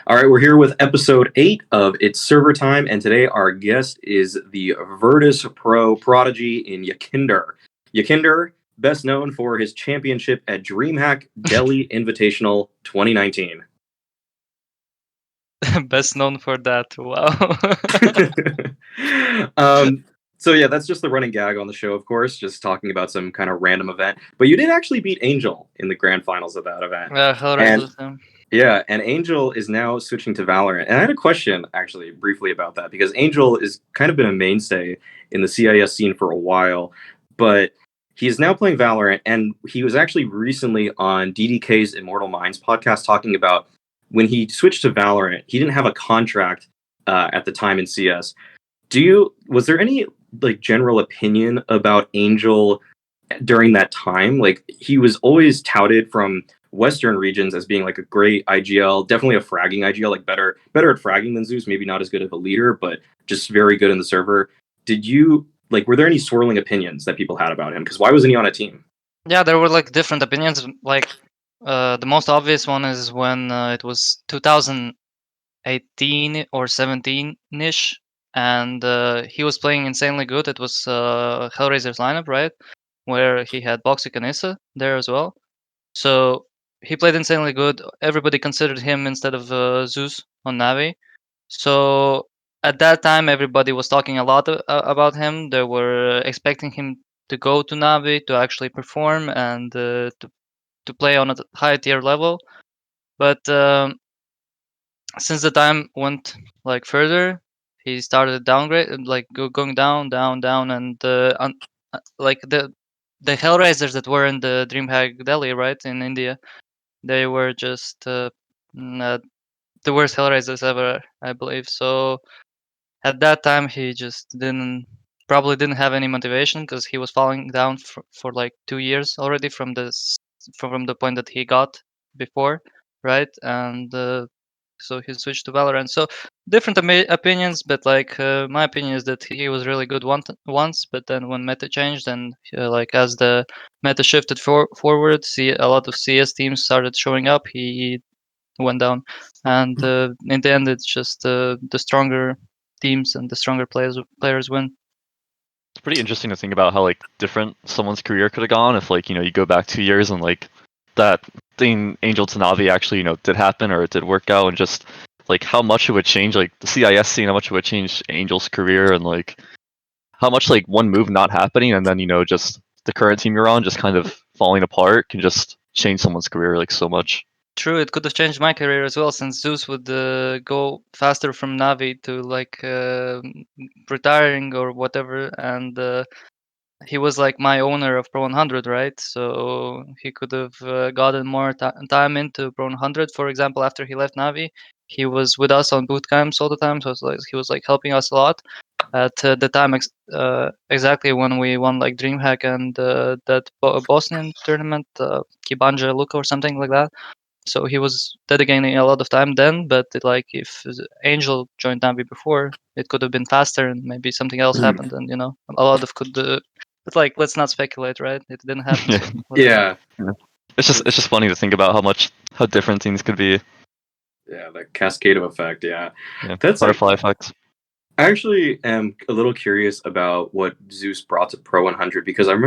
All right, we're here with episode 8 of It's Server Time, and today our guest is the Virtus.pro prodigy in YEKINDAR. YEKINDAR, best known for his championship at DreamHack Delhi Invitational 2019. Best known for that. Wow. So yeah, that's just the running gag on the show, of course, just talking about some kind of random event. But you did actually beat Angel in the grand finals of that event. Yeah, and Angel is now switching to Valorant. And I had a question, actually, briefly about that, because Angel has kind of been a mainstay in the CIS scene for a while, but he is now playing Valorant, and he was actually recently on DDK's Immortal Minds podcast talking about when he switched to Valorant, he didn't have a contract at the time in CS. Was there any like general opinion about Angel during that time? Like, he was always touted from Western regions as being like a great IGL, definitely a fragging IGL, like better at fragging than Zeus, maybe not as good of a leader, but just very good in the server. Were there any swirling opinions that people had about him? Because why wasn't he on a team? Yeah, there were like different opinions. Like the most obvious one is when it was 2018 or 17-ish, and he was playing insanely good. It was Hellraiser's lineup, right? Where he had Boxic and Issa there as well. So he played insanely good. Everybody considered him instead of Zeus on Navi. So at that time, everybody was talking a lot about him. They were expecting him to go to Navi to actually perform and to play on a high tier level. But since the time went like further, he started downgrade, like going down, and like the Hellraisers that were in the DreamHack Delhi, right, in India, they were just the worst Hellraisers ever, I believe. So at that time, he just probably didn't have any motivation because he was falling down for like 2 years already from the point that he got before, right? And so he switched to Valorant. So different opinions, but like my opinion is that he was really good once, but then when meta changed and like as the meta shifted forward, see a lot of CS teams started showing up, he went down, and in the end, it's just the stronger teams and the stronger players win. It's pretty interesting to think about how like different someone's career could have gone if like you go back 2 years and like that thing Angel to Navi actually did happen or it did work out, and just like how much it would change like the CIS scene, how much it would change Angel's career, and like how much like one move not happening and then just the current team you're on just kind of falling apart can just change someone's career like so much. True, it could have changed my career as well, since Zeus would go faster from Navi to like retiring or whatever, and he was like my owner of Pro 100, right? So he could have gotten more time into Pro 100. For example, after he left Navi, he was with us on boot camps all the time, so he was like helping us a lot. At the time, exactly when we won like DreamHack and that Bosnian tournament, Kibanja Luka or something like that. So he was dedicating a lot of time then, but like if Angel joined Navi before, it could have been faster and maybe something else happened, and a lot of could. But like, let's not speculate, right? It didn't happen. So Yeah. It's just funny to think about how different things could be. Yeah, the cascade of effect. Yeah, that's butterfly effects. I actually am a little curious about what Zeus brought to Pro 100, because I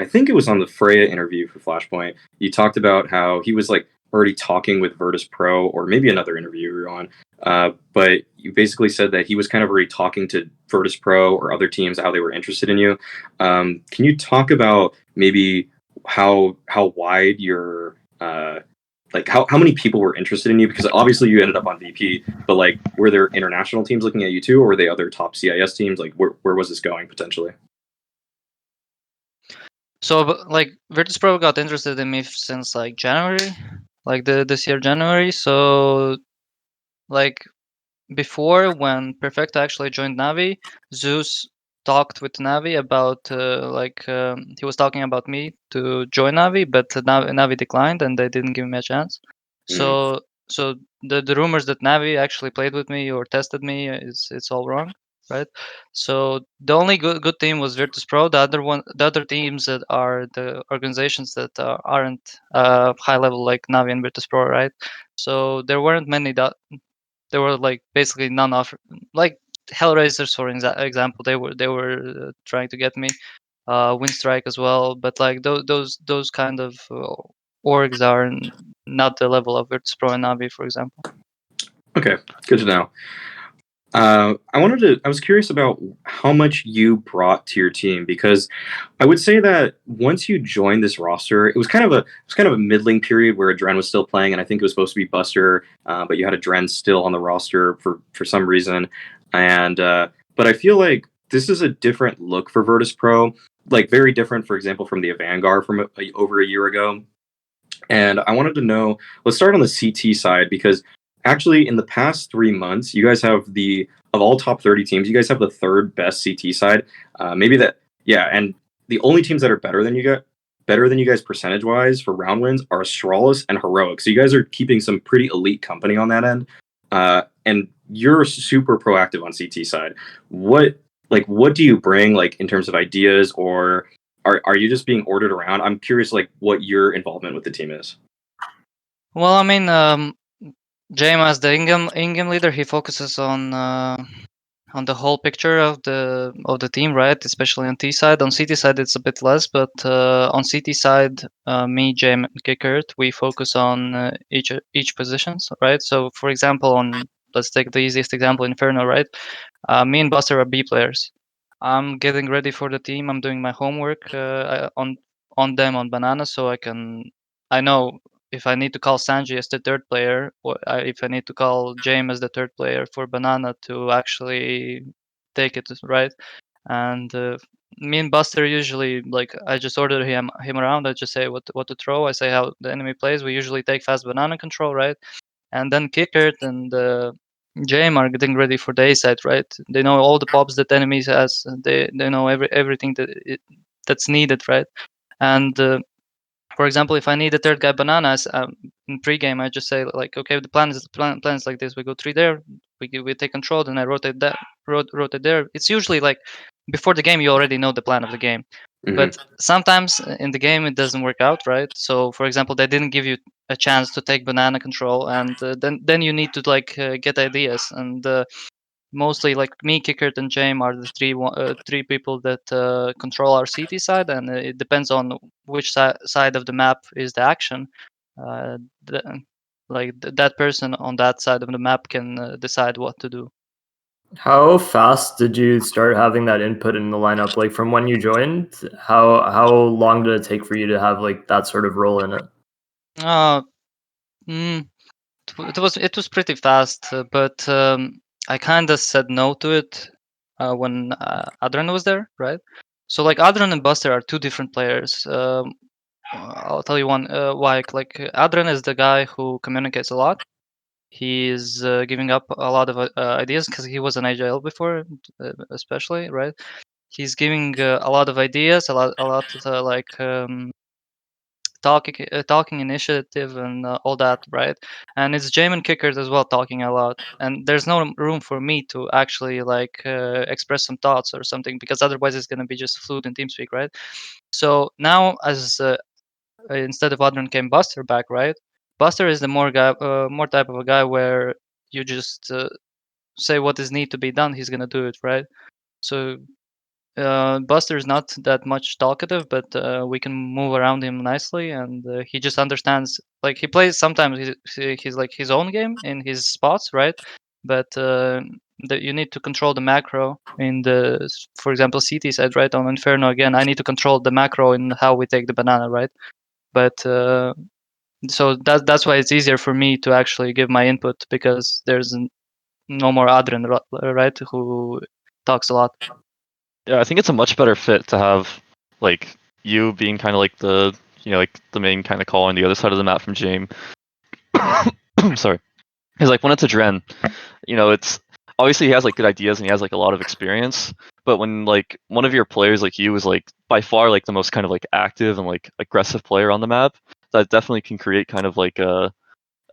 think it was on the FURIA interview for Flashpoint, you talked about how he was like already talking with Virtus.pro, or maybe another interview you were on, but you basically said that he was kind of already talking to Virtus.pro or other teams, how they were interested in you. Can you talk about maybe how wide your like how many people were interested in you? Because obviously you ended up on VP, but like, were there international teams looking at you too, or were they other top CIS teams? Like, where was this going potentially? So like Virtus.pro got interested in me since like January, like this year January. So like before, when Perfecto actually joined Navi, Zeus talked with Navi about he was talking about me to join Navi, but Navi declined and they didn't give me a chance. So the rumors that Navi actually played with me or tested me it's all wrong. right? So the only good team was Virtus.pro. The other teams that are the organizations that aren't high level like Navi and Virtus.pro, right? So there weren't many that there were like basically none of like Hellraisers, for example. They were trying to get me. Windstrike as well, but like those kind of orgs are not the level of Virtus.pro and Navi, for example. Okay, good to know. I was curious about how much you brought to your team, because I would say that once you joined this roster, it was kind of a middling period where AdreN was still playing, and I think it was supposed to be Buster, but you had AdreN still on the roster for some reason, and but I feel like this is a different look for Virtus.pro, like very different, for example, from the Vanguard from over a year ago. And I wanted to know, let's start on the CT side, because actually in the past 3 months, you guys have of all top 30 teams, you guys have the third best CT side. And the only teams that are better than you guys percentage wise for round wins are Astralis and Heroic. So you guys are keeping some pretty elite company on that end. And you're super proactive on CT side. What do you bring, like, in terms of ideas, or are you just being ordered around? I'm curious, like, what your involvement with the team is. Well, I mean, James as the in-game leader, he focuses on the whole picture of the team, right? Especially on T side. On CT side, it's a bit less, but on CT side, me, James, and Kickert, we focus on each positions, right? So, for example, let's take the easiest example, Inferno, right? Me and Buster are B players. I'm getting ready for the team. I'm doing my homework on them on Banana, so I know if I need to call Sanji as the third player, or if I need to call James as the third player for Banana to actually take it, right? And me and Buster usually, like, I just order him around. I just say what to throw. I say how the enemy plays. We usually take fast Banana control, right? And then Kickert and James are getting ready for the A side, right? They know all the pops that enemies has. They know everything that's needed, right? And for example, if I need a third guy bananas in pre-game, I just say like, okay, the plan is like this. We go 3 there, we take control, then I rotate there. It's usually like before the game, you already know the plan of the game. Mm-hmm. But sometimes in the game it doesn't work out, right? So for example, they didn't give you a chance to take banana control, and then you need to like get ideas. And mostly like me, Kickert, and James are the three people that control our CT side, and it depends on which side of the map is the action. Uh, that person on that side of the map can decide what to do. How fast did you start having that input in the lineup? Like from when you joined, how long did it take for you to have like that sort of role in it? It was pretty fast, but I kind of said no to it when AdreN was there, right? So like AdreN and Buster are two different players. I'll tell you why. Like AdreN is the guy who communicates a lot. He is giving up a lot of ideas because he was an AJL before, especially, right? He's giving a lot of ideas, a lot like talking initiative and all that, right? And it's James and Kickers as well talking a lot, and there's no room for me to actually like express some thoughts or something, because otherwise it's going to be just fluid in TeamSpeak, right? So now as instead of AdreN came Buster back, right? Buster is the more type of a guy where you just say what is need to be done, he's going to do it, right? So Buster is not that much talkative, but we can move around him nicely, and he just understands. Like he plays sometimes he's like his own game in his spots, right? But you need to control the macro in the, for example, CT side, right? On Inferno again, I need to control the macro in how we take the banana, right? But so that's why it's easier for me to actually give my input, because there's no more AdreN, right? Who talks a lot. Yeah, I think it's a much better fit to have like you being kind of like the like the main kind of call on the other side of the map from James. Sorry, because like when it's AdreN, it's obviously he has like good ideas and he has like a lot of experience. But when like one of your players like you is like by far like the most kind of like active and like aggressive player on the map, that definitely can create kind of like a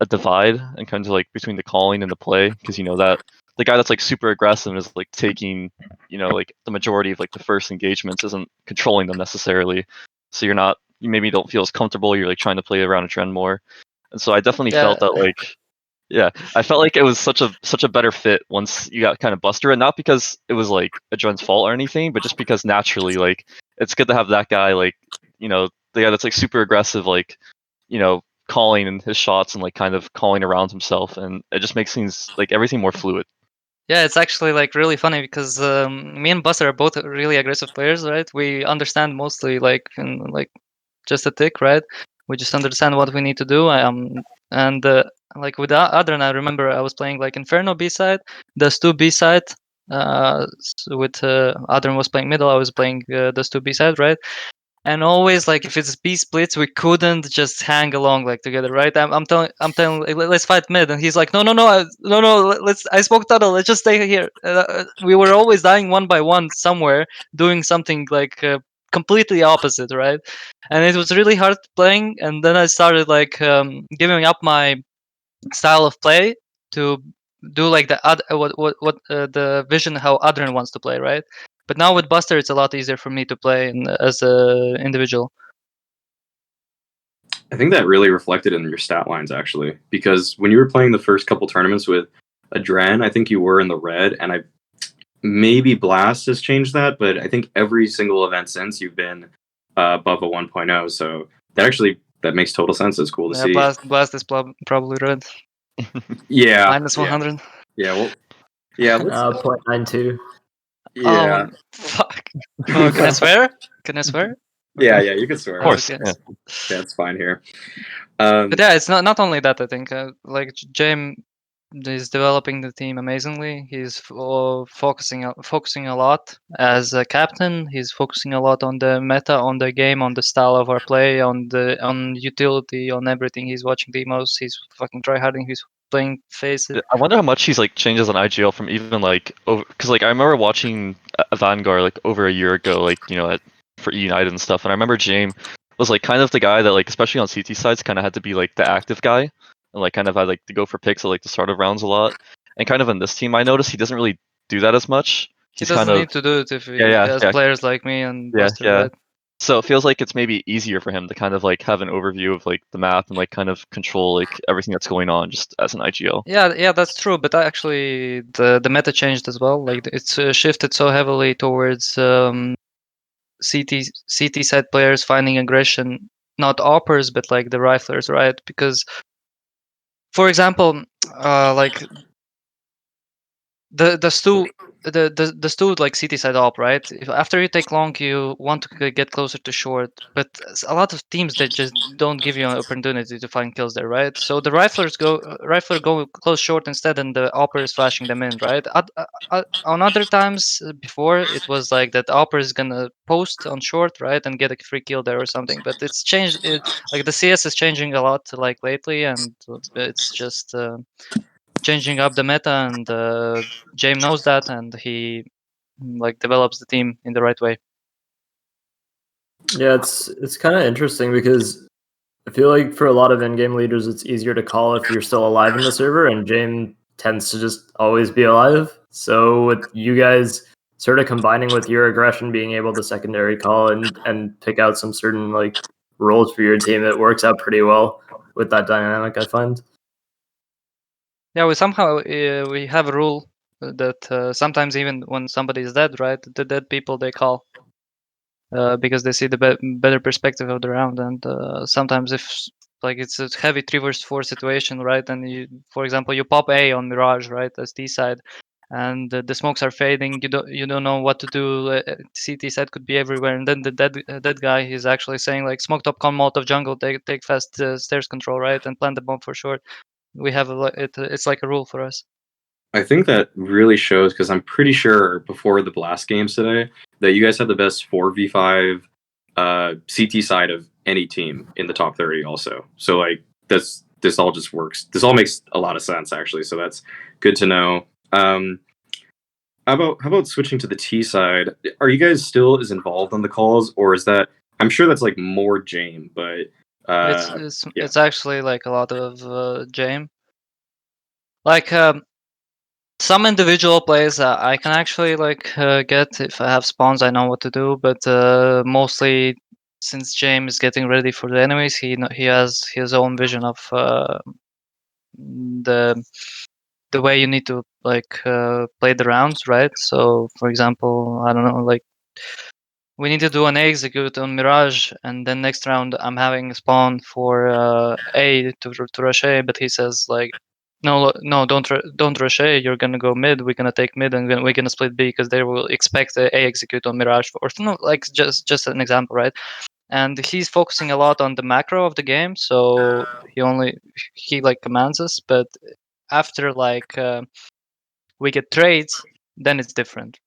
a divide and kind of like between the calling and the play, because you know that the guy that's like super aggressive and is like taking, you know, like the majority of like the first engagements isn't controlling them necessarily. So you maybe don't feel as comfortable. You're like trying to play around a trend more, and so I definitely felt that like. Yeah, I felt like it was such a better fit once you got kind of Buster, and not because it was like AdreN's fault or anything, but just because naturally, like, it's good to have that guy, like, you know, the guy that's like super aggressive, like, you know, calling in his shots and like kind of calling around himself, and it just makes things like everything more fluid. Yeah, it's actually like really funny because me and Buster are both really aggressive players, right? We understand mostly like in like just a tick, right? We just understand what we need to do. And like with AdreN, I remember I was playing like Inferno B side, the Stu B side. With AdreN was playing middle, I was playing the Stu B side, right? And always like if it's B splits, we couldn't just hang along like together, right? I'm telling, like, let's fight mid, and he's like, no, let's. I spoke tunnel. Let's just stay here. We were always dying one by one somewhere, doing something like completely opposite, right? And it was really hard playing. And then I started like giving up my style of play to do like the the vision how AdreN wants to play, right? But now with Buster, it's a lot easier for me to play as a individual. I think that really reflected in your stat lines actually, because when you were playing the first couple tournaments with AdreN, I think you were in the red, and maybe Blast has changed that, but I think every single event since you've been above a 1.0. So that makes total sense. It's cool to see. Blast is probably red. Yeah, minus 100. Yeah, well, yeah. 0.92. Yeah. Fuck. Oh, can I swear? Can I swear? Yeah, you can swear. Of course. Okay. Yeah, it's fine here. But yeah, it's not only that. I think like James is developing the team amazingly. He's focusing a lot as a captain. He's focusing a lot on the meta, on the game, on the style of our play, on utility, on everything. He's watching demos. He's fucking tryharding. He's playing faces. I wonder how much he's like changes on IGL from even like over, because like I remember watching a Vanguard like over a year ago, like, you know, for United and stuff, and I remember James was like kind of the guy that like, especially on CT sides, kind of had to be like the active guy and like kind of had like to go for picks at like the start of rounds a lot. And kind of in this team, I noticed he doesn't really do that as much. He doesn't need to do it if he has players like me and Buster, right? So it feels like it's maybe easier for him to kind of like have an overview of like the map and like kind of control like everything that's going on just as an IGL. Yeah, that's true. But actually, the meta changed as well. Like it's shifted so heavily towards CT side players finding aggression, not oppers, but like the riflers, right? Because, for example, like the Stu like CT side op, right? After you take long, you want to get closer to short, but a lot of teams that just don't give you an opportunity to find kills there, right? So the rifler go close short instead, and the opper is flashing them in, right? On other times before, it was like that opper is gonna post on short, right, and get a free kill there or something. But it's changed. Like the CS is changing a lot like lately, and it's just changing up the meta, and James knows that, and he like develops the team in the right way. Yeah, it's kind of interesting because I feel like for a lot of in-game leaders, it's easier to call if you're still alive in the server, and James tends to just always be alive. So with you guys sort of combining with your aggression, being able to secondary call and pick out some certain like roles for your team, it works out pretty well with that dynamic, I find. Yeah, we have a rule that sometimes even when somebody is dead, right, the dead people they call because they see the better perspective of the round. And sometimes if like it's a heavy 3v4 situation, right, and you, for example, you pop A on Mirage, right, as T side, and the smokes are fading, you don't know what to do. CT side could be everywhere, and then the dead guy is actually saying like smoke top, come out of jungle, take fast stairs control, right, and plant the bomb for short. We have it's like a rule for us. I think that really shows, because I'm pretty sure before the Blast games today that you guys had the best 4v5 CT side of any team in the top 30 also. So like this all just works. This all makes a lot of sense actually. So that's good to know. How about switching to the T side? Are you guys still as involved on the calls, or is that, I'm sure that's like more James, but It's actually like a lot of Jame. Like some individual plays I can actually like get if I have spawns. I know what to do, but mostly since James is getting ready for the enemies, he has his own vision of the way you need to like play the rounds, right? So for example, I don't know, like we need to do an A execute on Mirage, and then next round I'm having a spawn for A to rush A, but he says like, no, don't rush A. You're gonna go mid. We're gonna take mid, and we're gonna split B because they will expect a execute on Mirage, or no, like just an example, right? And he's focusing a lot on the macro of the game, so he like commands us, but after like we get trades, then it's different.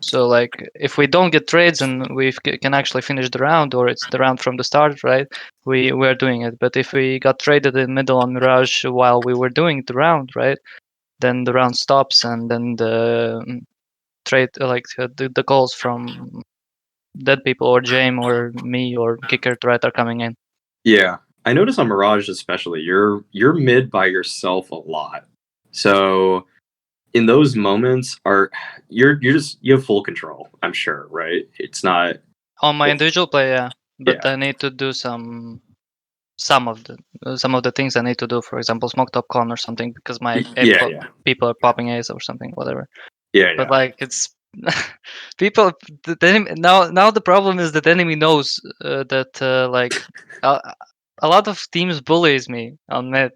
So like if we don't get trades and we can actually finish the round, or it's the round from the start, right? We're doing it. But if we got traded in middle on Mirage while we were doing the round, right? Then the round stops, and then the trade the calls from dead people or Jame or me or Kicker threat are coming in. Yeah, I notice on Mirage especially, you're mid by yourself a lot. So in those moments, you have full control. I'm sure, right? It's not on my individual play, yeah. But I need to do some of the things I need to do. For example, smoke top con or something because my people are popping A's or something, whatever. But like it's people. Now the problem is that the enemy knows that like a lot of teams bullies me on mid,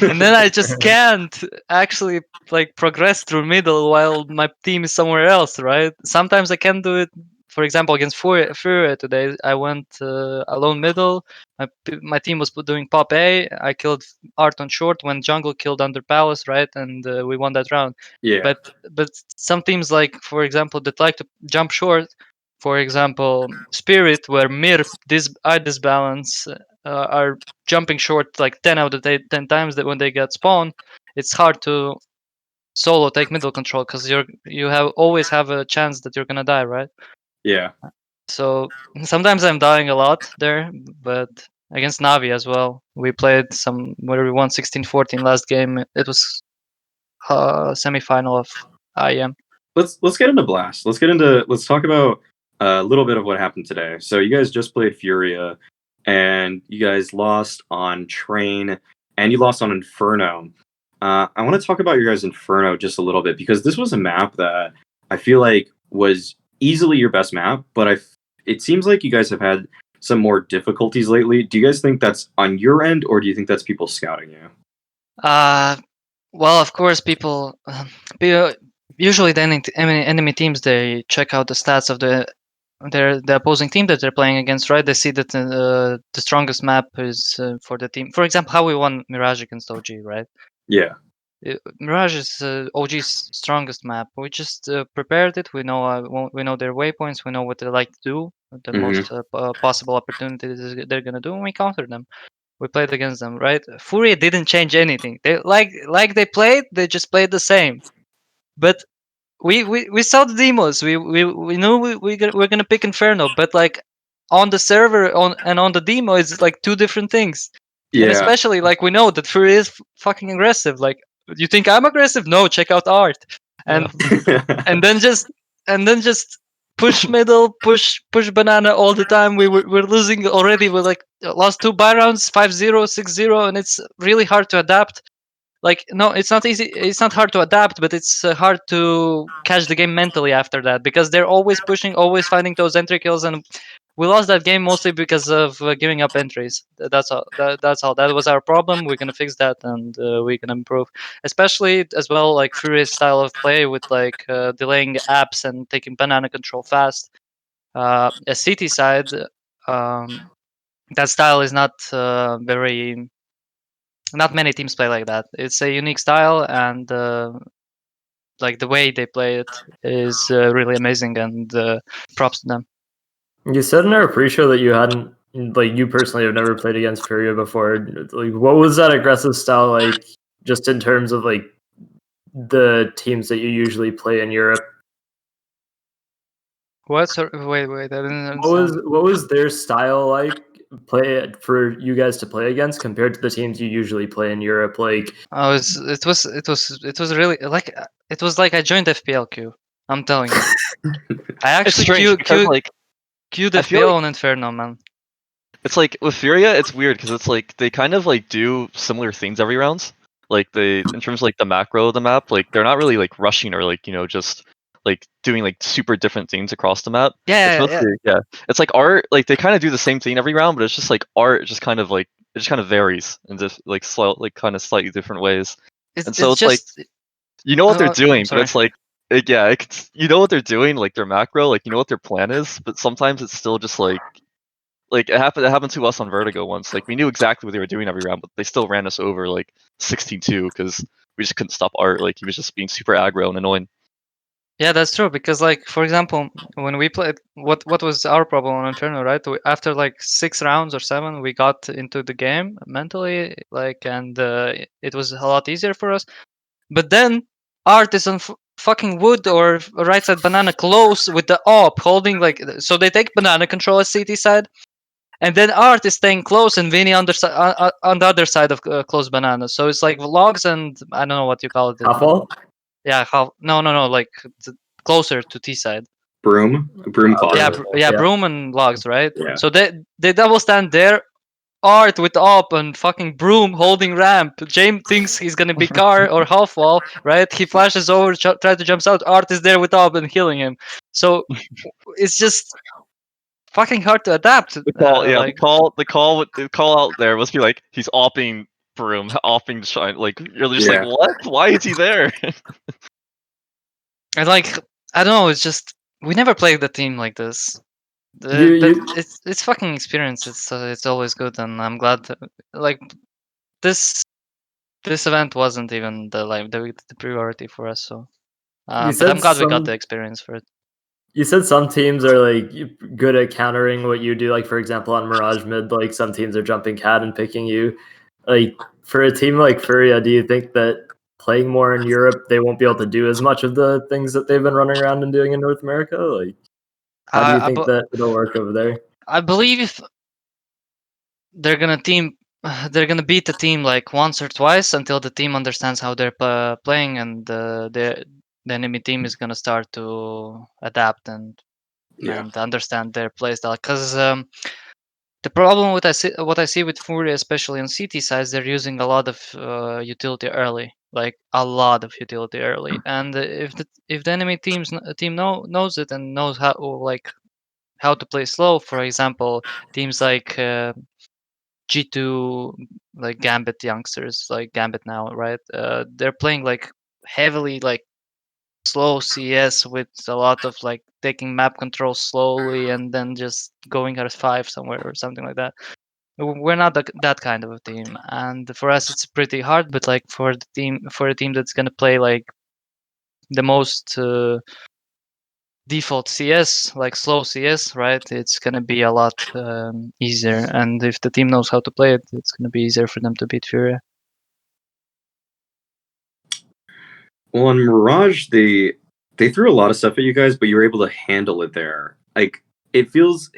and then I just can't actually like progress through middle while my team is somewhere else, right? Sometimes I can do it. For example, against FURIA today, I went alone middle. My team was doing pop A. I killed Art on short when Jungle killed under Palace, right? And we won that round. Yeah. But some teams, like for example, that like to jump short. For example, Spirit, where Mir disbalance are jumping short like 10 out of 10 times that when they get spawned, it's hard to solo take middle control because you always have a chance that you're gonna die, right? Yeah. So sometimes I'm dying a lot there, but against Navi as well, we played where we won 16-14 last game. It was semi-final of IEM. Let's get into Blast. Let's talk about a little bit of what happened today. So you guys just played Furia, and you guys lost on Train, and you lost on Inferno. I want to talk about your guys' Inferno just a little bit because this was a map that I feel like was easily your best map, but it seems like you guys have had some more difficulties lately. Do you guys think that's on your end, or do you think that's people scouting you? Well, of course, people usually the enemy teams, they check out the stats of the opposing team that they're playing against, right? They see that the strongest map is for the team. For example, how we won Mirage against OG, right? Yeah. Mirage is OG's strongest map. We just prepared it. We know their waypoints. We know what they like to do. The most possible opportunities they're gonna do, and we counter them. We played against them, right? Furia didn't change anything. They they played. They just played the same. But we saw the demos. We knew we're gonna pick Inferno, but like on the server on the demo, it's like two different things. Yeah. And especially like we know that Furia is fucking aggressive. Like, you think I'm aggressive? No, check out Art. And and then just push middle, push banana all the time. We're losing already. We like lost 2 buy rounds, 5-0, 6-0, and it's really hard to adapt. Like, no, it's not easy. It's not hard to adapt, but it's hard to catch the game mentally after that because they're always pushing, always finding those entry kills, and we lost that game mostly because of giving up entries. That's all. That's all. That was our problem. We're gonna fix that, and we're gonna improve. Especially as well, like Furia's style of play with like delaying apps and taking banana control fast. A CT side, that style is not very. Not many teams play like that. It's a unique style, and like the way they play it is really amazing, and props to them. You said in our pre-show that you hadn't, like, you personally have never played against Furia before. Like, what was that aggressive style like, just in terms of like the teams that you usually play in Europe? Wait, I didn't understand. What was their style like for you guys to play against compared to the teams you usually play in Europe? Like, it was really like it was like I joined FPLQ. I'm telling you, I actually queued FPL on Inferno, man. It's like with FURIA, it's weird because it's like they kind of like do similar things every round. Like in terms of like the macro of the map, like they're not really like rushing or like just like doing like super different things across the map. Yeah. It's like art, like they kind of do the same thing every round, but it's just like art just kind of like it just kind of varies in just like kind of slightly different ways. And so it's just, like you know what they're doing, but it's like you know what they're doing, like their macro, like you know what their plan is, but sometimes it's still just like it happened to us on Vertigo once. Like we knew exactly what they were doing every round, but they still ran us over like 16-2 because we just couldn't stop Art. Like he was just being super aggro and annoying. Yeah, that's true. Because like for example, when we played, what was our problem on Inferno, right? After like 6 rounds or 7, we got into the game mentally, like, and it was a lot easier for us. But then Art is on fucking wood or right side banana close with the op holding like, so they take banana control as CT side. And then Art is staying close and Vinny on the other side of close banana. So it's like logs and I don't know what you call it. Half wall? Yeah, no, like closer to T side. Broom closet. Yeah, broom and logs, right? Yeah. So they double stand there. Art with op and fucking broom holding ramp. James thinks he's gonna be car or half wall, right? He flashes over, try to jump out. Art is there with op and healing him. So it's just fucking hard to adapt. The call out there must be like he's opping broom, opping shine. Like you're just like, what? Why is he there? And like I don't know, it's just we never played the team like this. It's fucking experience. It's always good, and I'm glad. Like this event wasn't even the priority for us. So, but I'm glad we got the experience for it. You said some teams are like good at countering what you do. Like for example, on Mirage mid, like some teams are jumping cat and picking you. Like for a team like FURIA, do you think that playing more in Europe, they won't be able to do as much of the things that they've been running around and doing in North America? Like, how do you think that it'll work over there? I believe they're gonna beat the team like once or twice until the team understands how they're playing, and the enemy team is gonna start to adapt and understand their playstyle. Because the problem with what I see with FURIA, especially on CT sides, they're using a lot of utility early, like a lot of utility early. And if the enemy team knows it and knows how to play slow, for example, teams like G2, like Gambit youngsters, like Gambit now, right? They're playing like heavily like slow CS with a lot of like taking map control slowly and then just going R5 somewhere or something like that. We're not that kind of a team, and for us it's pretty hard. But like for a team that's gonna play like the most default CS, like slow CS, right? It's gonna be a lot easier, and if the team knows how to play it, it's gonna be easier for them to beat FURIA. Well, on Mirage, they threw a lot of stuff at you guys, but you were able to handle it there. Like, it feels.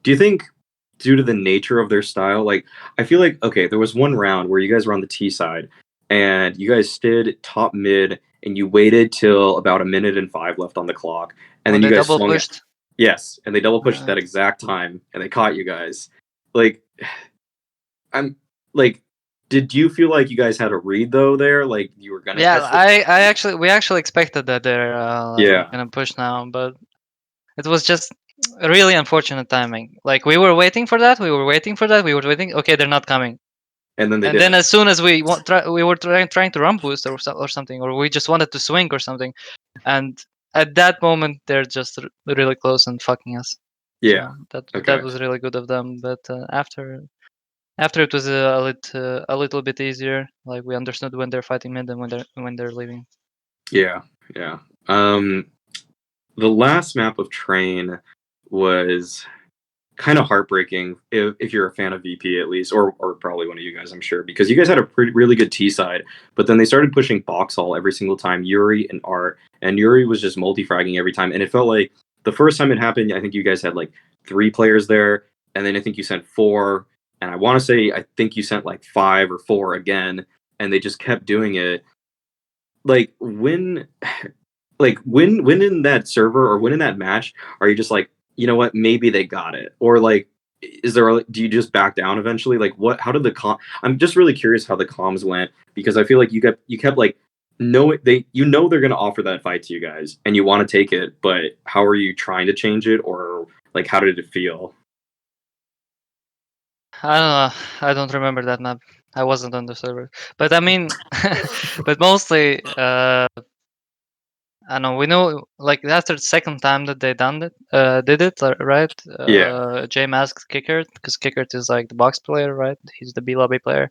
Do you think, due to the nature of their style, like I feel like there was one round where you guys were on the T side, and you guys stood top mid, and you waited till about 1 minute and 5 left on the clock, and then you guys double pushed. Yes, and they double pushed at that exact time, and they caught you guys. Like, I'm like. Did you feel like you guys had a read though there? Like you were gonna? Yeah, we actually expected that they're gonna push now, but it was just a really unfortunate timing. Like we were waiting for that. Okay, they're not coming. And then then as soon as we were trying to run boost or something, or we just wanted to swing or something, and at that moment they're just really close and fucking us. Yeah, so that was really good of them. But after it was a little bit easier. Like we understood when they're fighting mid and when they're leaving. Yeah. The last map of Train was kind of heartbreaking if you're a fan of VP at least, or probably one of you guys, I'm sure, because you guys had a really good T side, but then they started pushing box hall every single time, Yuri and Art, and Yuri was just multi-fragging every time, and it felt like the first time it happened, I think you guys had like 3 players there. and then I think you sent 4, and I want to say I think you sent like 5 or 4 again, and they just kept doing it. Like when in that server or when in that match are you just like, you know what, maybe they got it, or like do you just back down eventually? Like how did the I'm just really curious how the comms went, because I feel like you kept like they're going to offer that fight to you guys and you want to take it, but how are you trying to change it, or like how did it feel? I don't know. I don't remember that map. I wasn't on the server, but I mean, but mostly, I know we know, like after the second time that they did it, right? James asked Kickert, because Kickert is like the box player, right? He's the B lobby player.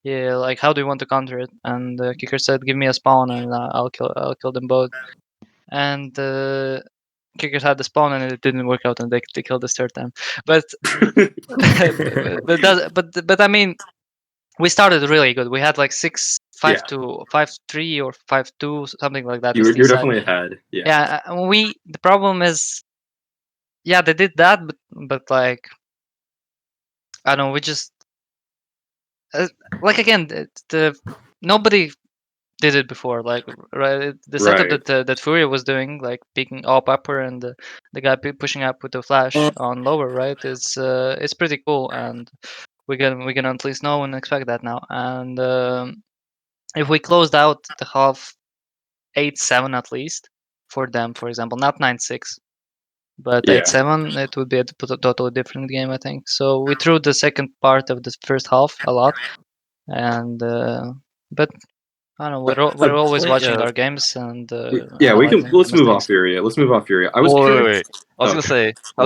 Yeah, like how do you want to counter it? And Kickert said, "Give me a spawn and I'll kill them both." And Kickers had the spawn and it didn't work out, and they killed this third time. But but I mean, we started really good. We had like 6-5-2, 5-3 or 5-2, something like that. You're definitely ahead. Yeah. The problem is, yeah, they did that, but like, I don't know, we just like again, nobody did it before, like, right? The setup that FURIA was doing, like picking up upper and the guy pushing up with the flash on lower, right? It's pretty cool, and we can at least know and expect that now. And if we closed out the half 8-7 at least for them, for example, not 9-6, but 8-7, it would be a totally different game, I think. So we threw the second part of the first half a lot, and but I don't know. We're always watching our games and let's move off FURIA. I was curious. Wait. I was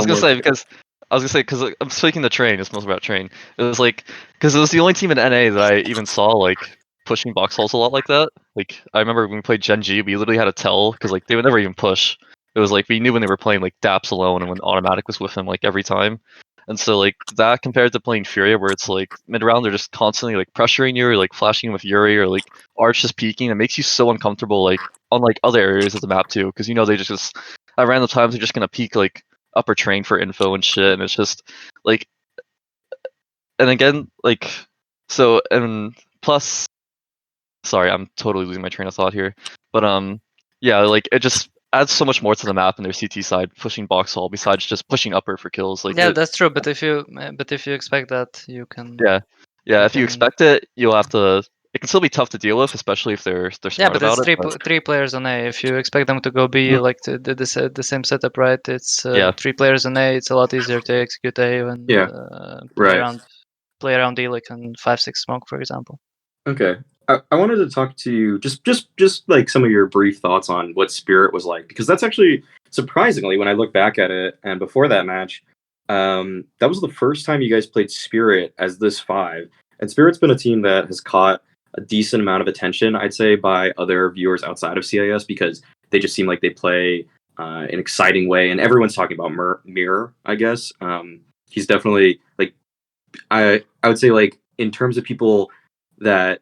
gonna say because I'm speaking the train. It's most about train. It was like because it was the only team in NA that I even saw like pushing box halls a lot like that. Like I remember when we played Gen.G, we literally had to tell because like they would never even push. It was like we knew when they were playing like Daps alone and when Automatic was with him like every time. And so like that compared to playing FURIA where it's like mid round they're just constantly like pressuring you or like flashing with Yuri or like Arch just peeking. It makes you so uncomfortable like on like other areas of the map too, because you know they just at random times they're just gonna peek like upper train for info and shit, and it's just like, and again like so and plus, sorry, I'm totally losing my train of thought here, but yeah, like it just adds so much more to the map in their CT side, pushing box hall besides just pushing upper for kills. Like that's true. But if you expect that, you can. If you expect it, you'll have to. It can still be tough to deal with, especially if they're smart about it. Yeah, but it's three players on A. If you expect them to go B, like the same setup, right? It's 3 players on A. It's a lot easier to execute A and play around D, like on 5-6 smoke, for example. Okay. I wanted to talk to you just like some of your brief thoughts on what Spirit was like, because that's actually surprisingly, when I look back at it and before that match, that was the first time you guys played Spirit as this 5. And Spirit's been a team that has caught a decent amount of attention, I'd say, by other viewers outside of CIS, because they just seem like they play an exciting way, and everyone's talking about Mirror, I guess. He's definitely like, I would say, like, in terms of people that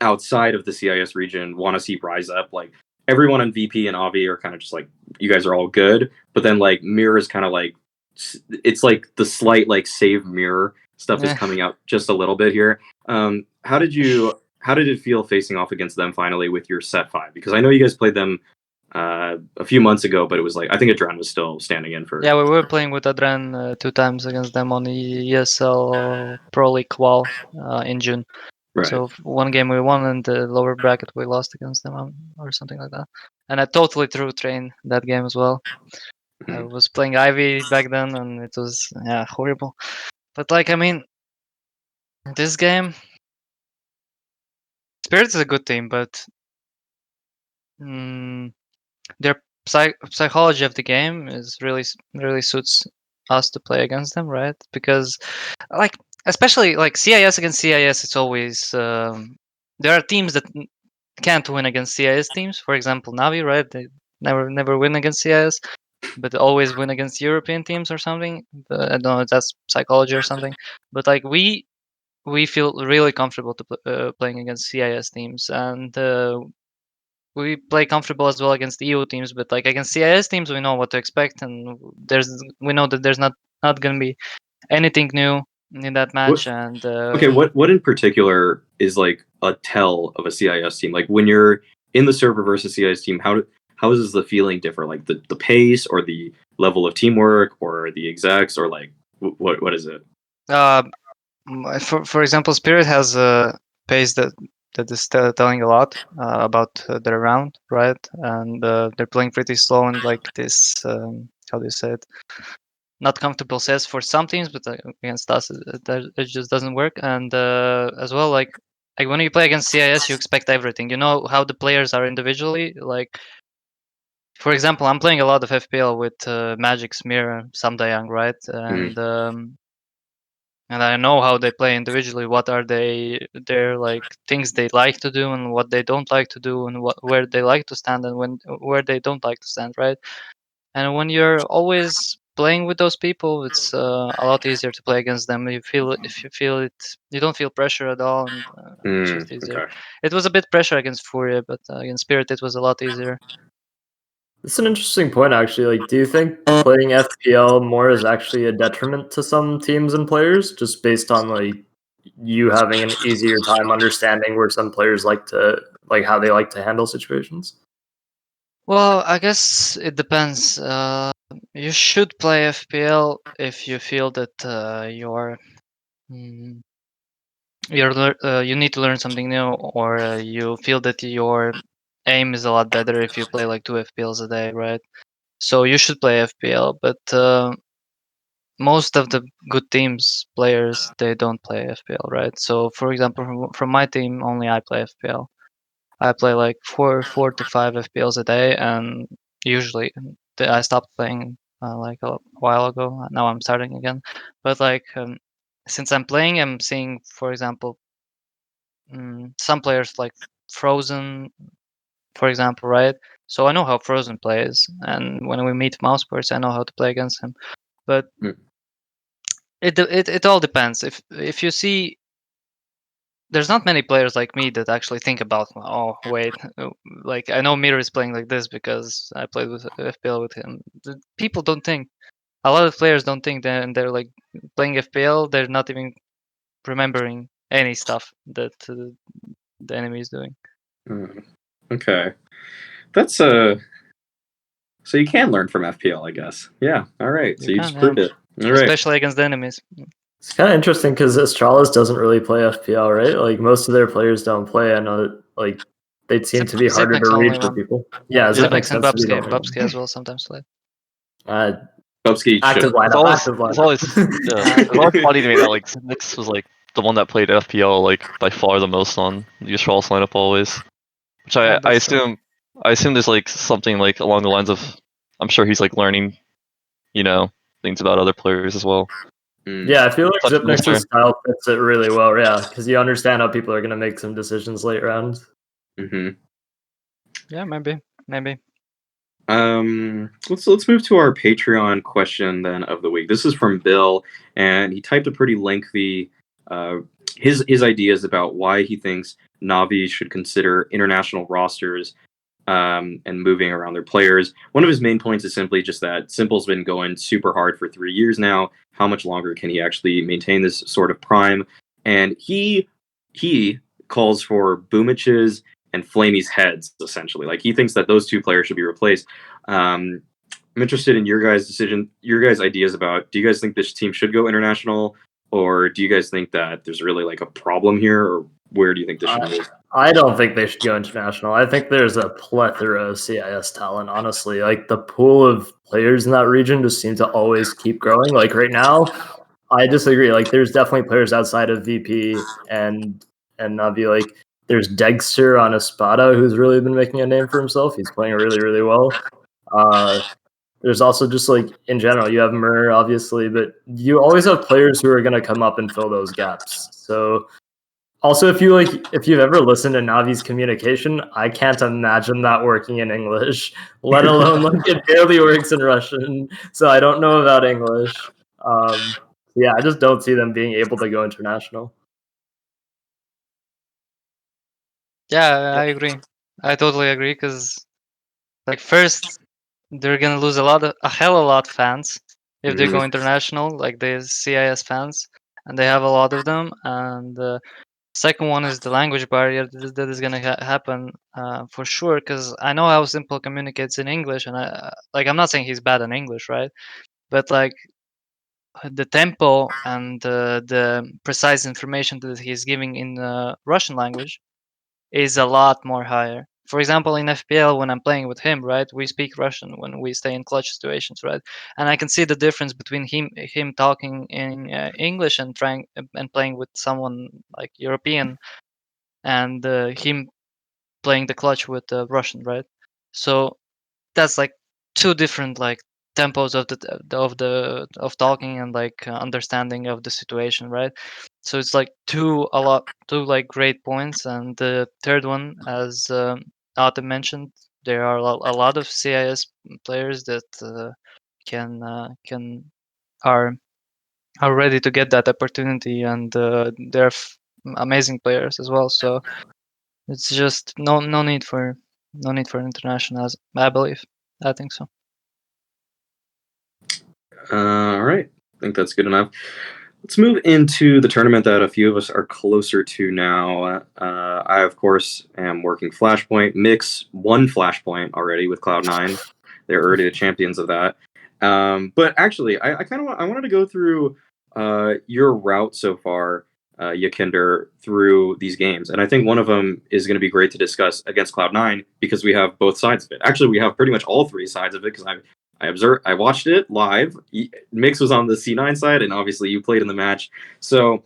outside of the CIS region want to see rise up, like everyone on VP and Avi are kind of just like, you guys are all good, but then like Mirror is kind of like, it's like the slight like save Mirror stuff is coming out just a little bit here. How did it feel facing off against them finally with your set 5? Because I know you guys played them a few months ago, but it was like, I think AdreN was still standing in for. Yeah, we were playing with AdreN 2 times against them on the ESL Pro League qual in June. Right. So one game we won, and the lower bracket we lost against them, or something like that. And I totally threw train that game as well. I was playing Ivy back then, and it was horrible. But like, I mean, this game, Spirit is a good team, but their psychology of the game is really suits us to play against them, right? Because like, especially like CIS against CIS, it's always there are teams that can't win against CIS teams. For example, Navi, right? They never win against CIS, but they always win against European teams or something. I don't know if that's psychology or something. But like we feel really comfortable to playing against CIS teams, and we play comfortable as well against EU teams. But like against CIS teams, we know what to expect, and we know that there's not gonna be anything new in that match. And okay, what in particular is like a tell of a CIS team? Like when you're in the server versus CIS team, how does the feeling differ? Like the pace, or the level of teamwork, or the execs, or like what is it? For example, Spirit has a pace that is telling a lot about their round, right? And they're playing pretty slow and like this. How do you say it? Not comfortable sets for some teams, but against us, it just doesn't work. And as well, like when you play against CIS, you expect everything. You know how the players are individually. Like, for example, I'm playing a lot of FPL with Magic, Smear, Samdayang, right? And I know how they play individually. What are their like things they like to do, and what they don't like to do, and where they like to stand, and where they don't like to stand, right? And when you're always playing with those people, it's a lot easier to play against them. You feel if you feel it, you don't feel pressure at all, and it's just easier. Okay. It was a bit pressure against FURIA, but against Spirit it was a lot easier. It's an interesting point, actually. Like, do you think playing FPL more is actually a detriment to some teams and players, just based on like you having an easier time understanding where some players like to how they like to handle situations? Well, I guess it depends. You should play FPL if you feel that you need to learn something new, or you feel that your aim is a lot better if you play like 2 FPLs a day, right? So you should play FPL, but most of the good teams players, they don't play FPL, right? So for example, from my team, only I play FPL. I play like 4 to 5 FPLs a day, and usually I stopped playing like a while ago. Now I'm starting again, but like since I'm playing, I'm seeing, for example, some players like Frozen, for example, right? So I know how Frozen plays, and when we meet Mauisnake, I know how to play against him. But it all depends. If you see, there's not many players like me that actually think about, oh wait, like I know Mir is playing like this because I played with FPL with him. People don't think. A lot of players don't think that, and they're like playing FPL. They're not even remembering any stuff that the enemy is doing. Okay, that's so you can learn from FPL, I guess. Yeah. All right. So you just proved it. All right. Especially against the enemies. It's kind of interesting because Astralis doesn't really play FPL, right? Like most of their players don't play. I know that like they seem to be harder to read for people. Yeah, Zipnex and Bubsky as well sometimes play. Bubsky active lineup. It's always funny to me that like Zipnex was like the one that played FPL like by far the most on the Astralis lineup always. Which I assume there's like something like along the lines of, I'm sure he's like learning, things about other players as well. Yeah, I feel like Zipnex's style fits it really well. Yeah, because you understand how people are going to make some decisions late round. Yeah, maybe. Let's move to our Patreon question then of the week. This is from Bill, and he typed a pretty lengthy his ideas about why he thinks Navi should consider international rosters and moving around their players. One of his main points is simply just that Simple's been going super hard for 3 years now. How much longer can he actually maintain this sort of prime? And he calls for Boomich's and Flamey's heads, essentially. Like, he thinks that those two players should be replaced. I'm interested in your guys' decision, your guys' ideas about, do you guys think this team should go international, or do you guys think that there's really like a problem here, or where do you think this should move? I don't think they should go international. I think there's a plethora of CIS talent, honestly. Like, the pool of players in that region just seem to always keep growing. Like, right now, I disagree. Like, there's definitely players outside of VP and Navi. Like, there's Dexter on Espada, who's really been making a name for himself. He's playing really, really well. There's also just like in general, you have Mur, obviously, but you always have players who are going to come up and fill those gaps. So also, if you've ever listened to Navi's communication, I can't imagine that working in English, let alone like it barely works in Russian. So I don't know about English. Yeah, I just don't see them being able to go international. Yeah, I agree. I totally agree, because like first they're gonna lose a hell of a lot of fans if they go international, like the CIS fans, and they have a lot of them. And second one is the language barrier that is gonna happen for sure. Because I know how Simple communicates in English, and I'm not saying he's bad in English, right? But like the tempo and the precise information that he's giving in Russian language is a lot more higher. For example, in FPL, when I'm playing with him, right, we speak Russian when we stay in clutch situations, right, and I can see the difference between him talking in English and trying and playing with someone like European, and him playing the clutch with Russian, right. So that's like two different like tempos of talking and like understanding of the situation, right. So it's like two like great points. And the third one, as Ate mentioned, there are a lot of CIS players that can are ready to get that opportunity, and they're amazing players as well. So it's just no need for international, as I believe. I think so. All right. I think that's good enough. Let's move into the tournament that a few of us are closer to now. I, of course, am working Flashpoint. Mix won Flashpoint already with Cloud9. They're already the champions of that. But actually, I wanted to go through your route so far, YEKINDAR, through these games. And I think one of them is going to be great to discuss against Cloud9 because we have both sides of it. Actually, we have pretty much all three sides of it because I watched it live. Mix was on the C9 side, and obviously you played in the match. So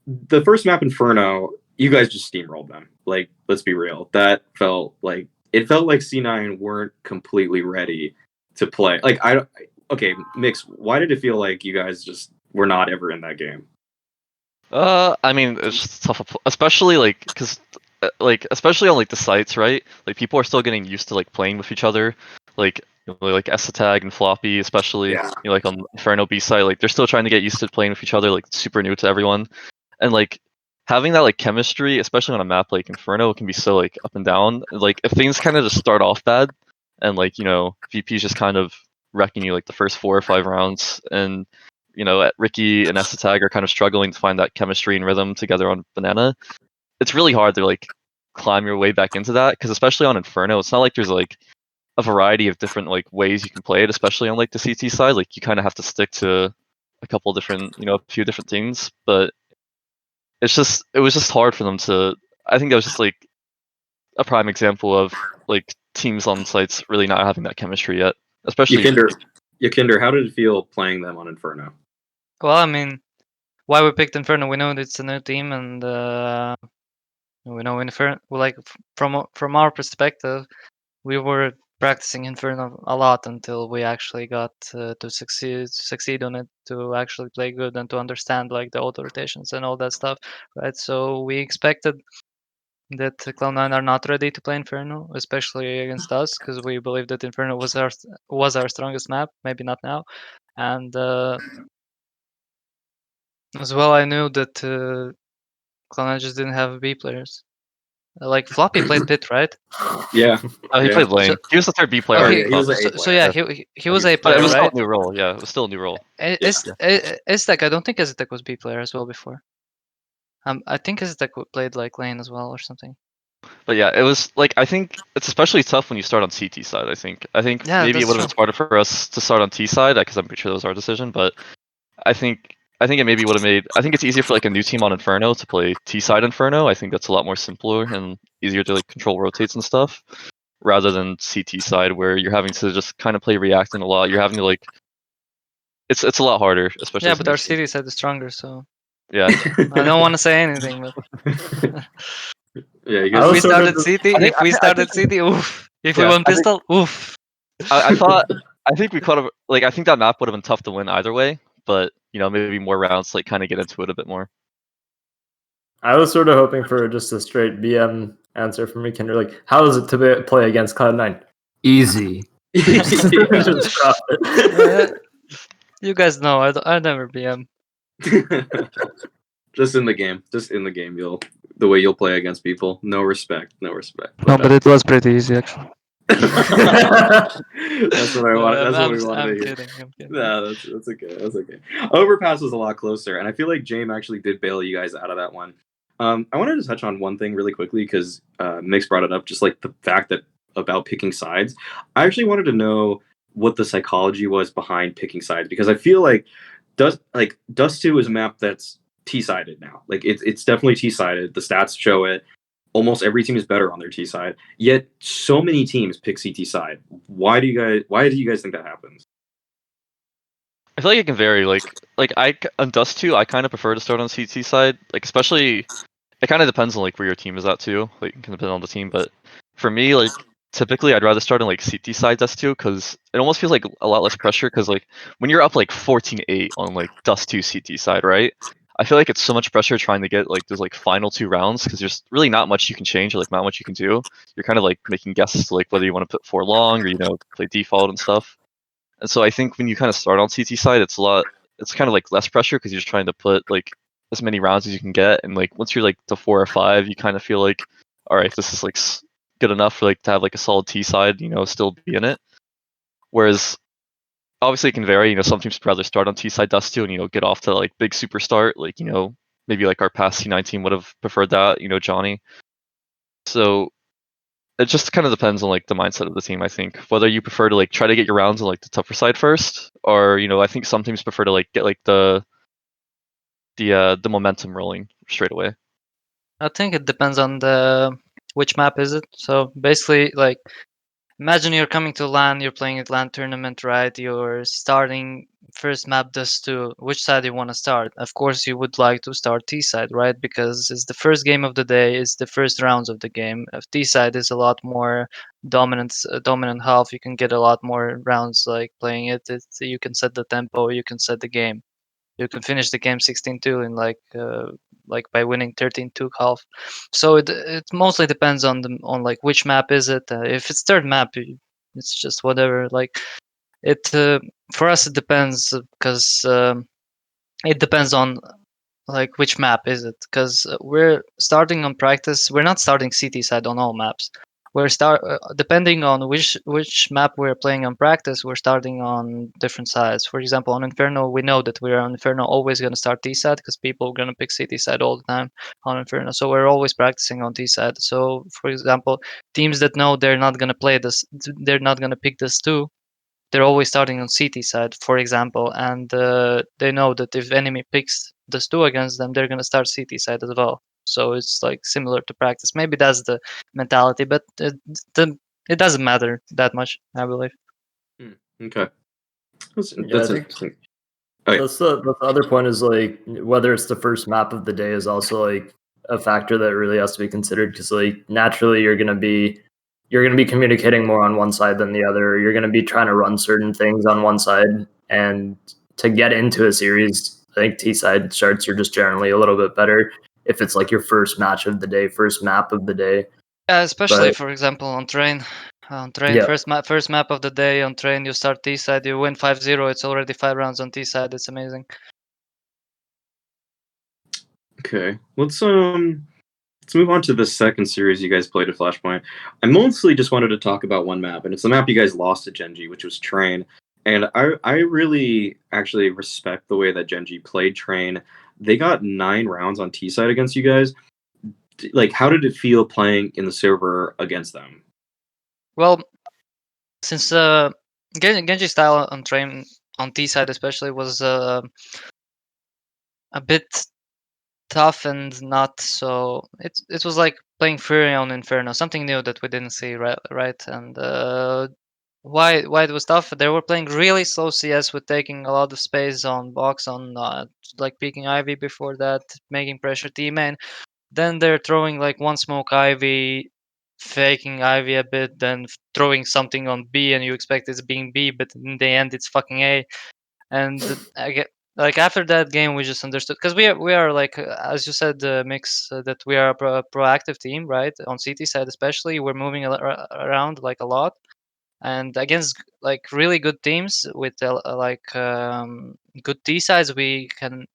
the first map, Inferno, you guys just steamrolled them. Like, let's be real. It felt like C9 weren't completely ready to play. Like, okay, Mix, why did it feel like you guys just were not ever in that game? I mean, it's just tough, especially like because especially on like the sites, right? Like people are still getting used to like playing with each other, like Esatag and Floppy, especially like on Inferno B side, like they're still trying to get used to playing with each other, like super new to everyone, and like having that like chemistry, especially on a map like Inferno, can be so like up and down. Like if things kind of just start off bad, and like VP's just kind of wrecking you like the first 4 or 5 rounds, and Ricky and Esatag are kind of struggling to find that chemistry and rhythm together on Banana. It's really hard to like climb your way back into that, because especially on Inferno, it's not like there's like a variety of different like ways you can play it, especially on like the CT side. Like you kind of have to stick to a couple different, a few different things. But it was just hard for them to. I think that was just like a prime example of like teams on sites really not having that chemistry yet, especially. YEKINDAR, how did it feel playing them on Inferno? Well, I mean, why we picked Inferno, we know it's a new team, and we know Inferno. Like from our perspective, we were practicing Inferno a lot until we actually got to succeed on it, to actually play good and to understand like the auto rotations and all that stuff, right? So we expected that Cloud9 are not ready to play Inferno, especially against us, because we believe that Inferno was our strongest map. Maybe not now, and as well, I knew that Cloud9 just didn't have B players. Like Floppy played Pit, right? Yeah. He played lane. So, he was the third B player. Okay, he was A player. He was A player, it was right? still a new role. Yeah, it was still a new role. Estek, I don't think Estek was B player as well before. I think Estek played like lane as well or something. But yeah, it was like, I think it's especially tough when you start on CT side. I think maybe it would have been smarter for us to start on T side, because I'm pretty sure that was our decision. But I think it maybe would have made. I think it's easier for like a new team on Inferno to play T side Inferno. I think that's a lot more simpler and easier to like control rotates and stuff, rather than CT side where you're having to just kind of play reacting a lot. You're having to like. It's a lot harder, especially. Yeah, but our CT side is stronger, so. Yeah. I don't want to say anything, but. Yeah, if we started CT, oof. If we won pistol, oof. I think we could have, like, I think that map would have been tough to win either way, but maybe more rounds, like, kind of get into it a bit more. I was sort of hoping for just a straight BM answer from YEKINDAR. Like, how is it to play against Cloud9? Easy. You guys know I never BM. Just in the game, the way you'll play against people. No respect. No, but it was pretty easy actually. That's what I want. That's what we wanted to hear. I'm kidding. No, that's okay. That's okay. Overpass was a lot closer, and I feel like James actually did bail you guys out of that one. I wanted to touch on one thing really quickly because Mix brought it up, just like the fact that about picking sides. I actually wanted to know what the psychology was behind picking sides, because I feel like Dust 2 is a map that's T-sided now. Like it's definitely T-sided. The stats show it. Almost every team is better on their T side. Yet so many teams pick CT side. Why do you guys think that happens? I feel like it can vary. Like on Dust 2, I kind of prefer to start on CT side. Like especially, it kind of depends on like where your team is at too. Like it can depend on the team, but for me, like typically I'd rather start on like CT side Dust 2 because it almost feels like a lot less pressure. Because like when you're up like 14-8 on like Dust 2 CT side, right? I feel like it's so much pressure trying to get like those like final 2 rounds because there's really not much you can change or like not much you can do. You're kind of like making guesses to like whether you want to put 4 long or play default and stuff. And so I think when you kind of start on CT side, it's kind of like less pressure because you're just trying to put like as many rounds as you can get. And like once you're like to 4 or 5, you kind of feel like, all right, this is like good enough for like to have like a solid T side, still be in it. Whereas obviously it can vary. Some teams would rather start on T side Dust 2 and get off to like big super start. Like maybe like our past C9 team would have preferred that. Johnny. So it just kind of depends on like the mindset of the team. I think whether you prefer to like try to get your rounds on like the tougher side first, or I think some teams prefer to like get like the momentum rolling straight away. I think it depends on which map is it. So basically, like, imagine you're coming to LAN, you're playing at LAN tournament, right? You're starting first map Dust 2. Which side you want to start? Of course, you would like to start T side, right? Because it's the first game of the day, it's the first rounds of the game. T side is a lot more dominant half. You can get a lot more rounds like playing it. You can set the tempo, you can set the game. You can finish the game 16-2 in like by winning 13-2 half. So it mostly depends on like which map is it. If it's third map, it's just whatever. Like it for us it depends because it depends on like which map is it, because we're starting on practice. We're not starting CT side on all maps. We're depending on which map we're playing on practice. We're starting on different sides. For example, on Inferno, we know that we're on Inferno always going to start T side because people are going to pick CT side all the time on Inferno. So we're always practicing on T side. So for example, teams that know they're not going to play this, they're not going to pick this too. They're always starting on CT side, for example, and they know that if enemy picks this 2 against them, they're going to start CT side as well. So it's like similar to practice. Maybe that's the mentality, but it doesn't matter that much, I believe. Okay. That's interesting. Okay. That's the other point is like whether it's the first map of the day is also like a factor that really has to be considered, because like naturally you're going to be communicating more on one side than the other. You're going to be trying to run certain things on one side, and to get into a series, I think T side starts are just generally a little bit better if it's like your first match of the day, first map of the day. Yeah, especially for example on train. Yeah. First map of the day on train, you start T side, you win 5-0. It's already 5 rounds on T side. It's amazing. Okay, let's move on to the second series you guys played at Flashpoint. I mostly just wanted to talk about one map, and it's the map you guys lost at Gen.G, which was Train. And I really actually respect the way that Gen.G played Train. They got 9 rounds on T side against you guys. Like, how did it feel playing in the server against them? Well, since Gen.G style on Train on T side especially was a bit tough and not so. It was like playing FURIA on Inferno, something new that we didn't see, right? And why it was tough? They were playing really slow CS with taking a lot of space on box, on like peeking Ivy before that, making pressure T main. Then they're throwing like one smoke Ivy, faking Ivy a bit, then throwing something on B, and you expect it's being B, but in the end it's fucking A. And I get like after that game we just understood, because we are like as you said, Mix, that we are a proactive team, right? On CT side especially, we're moving around like a lot, and against like really good teams with good T sides, we can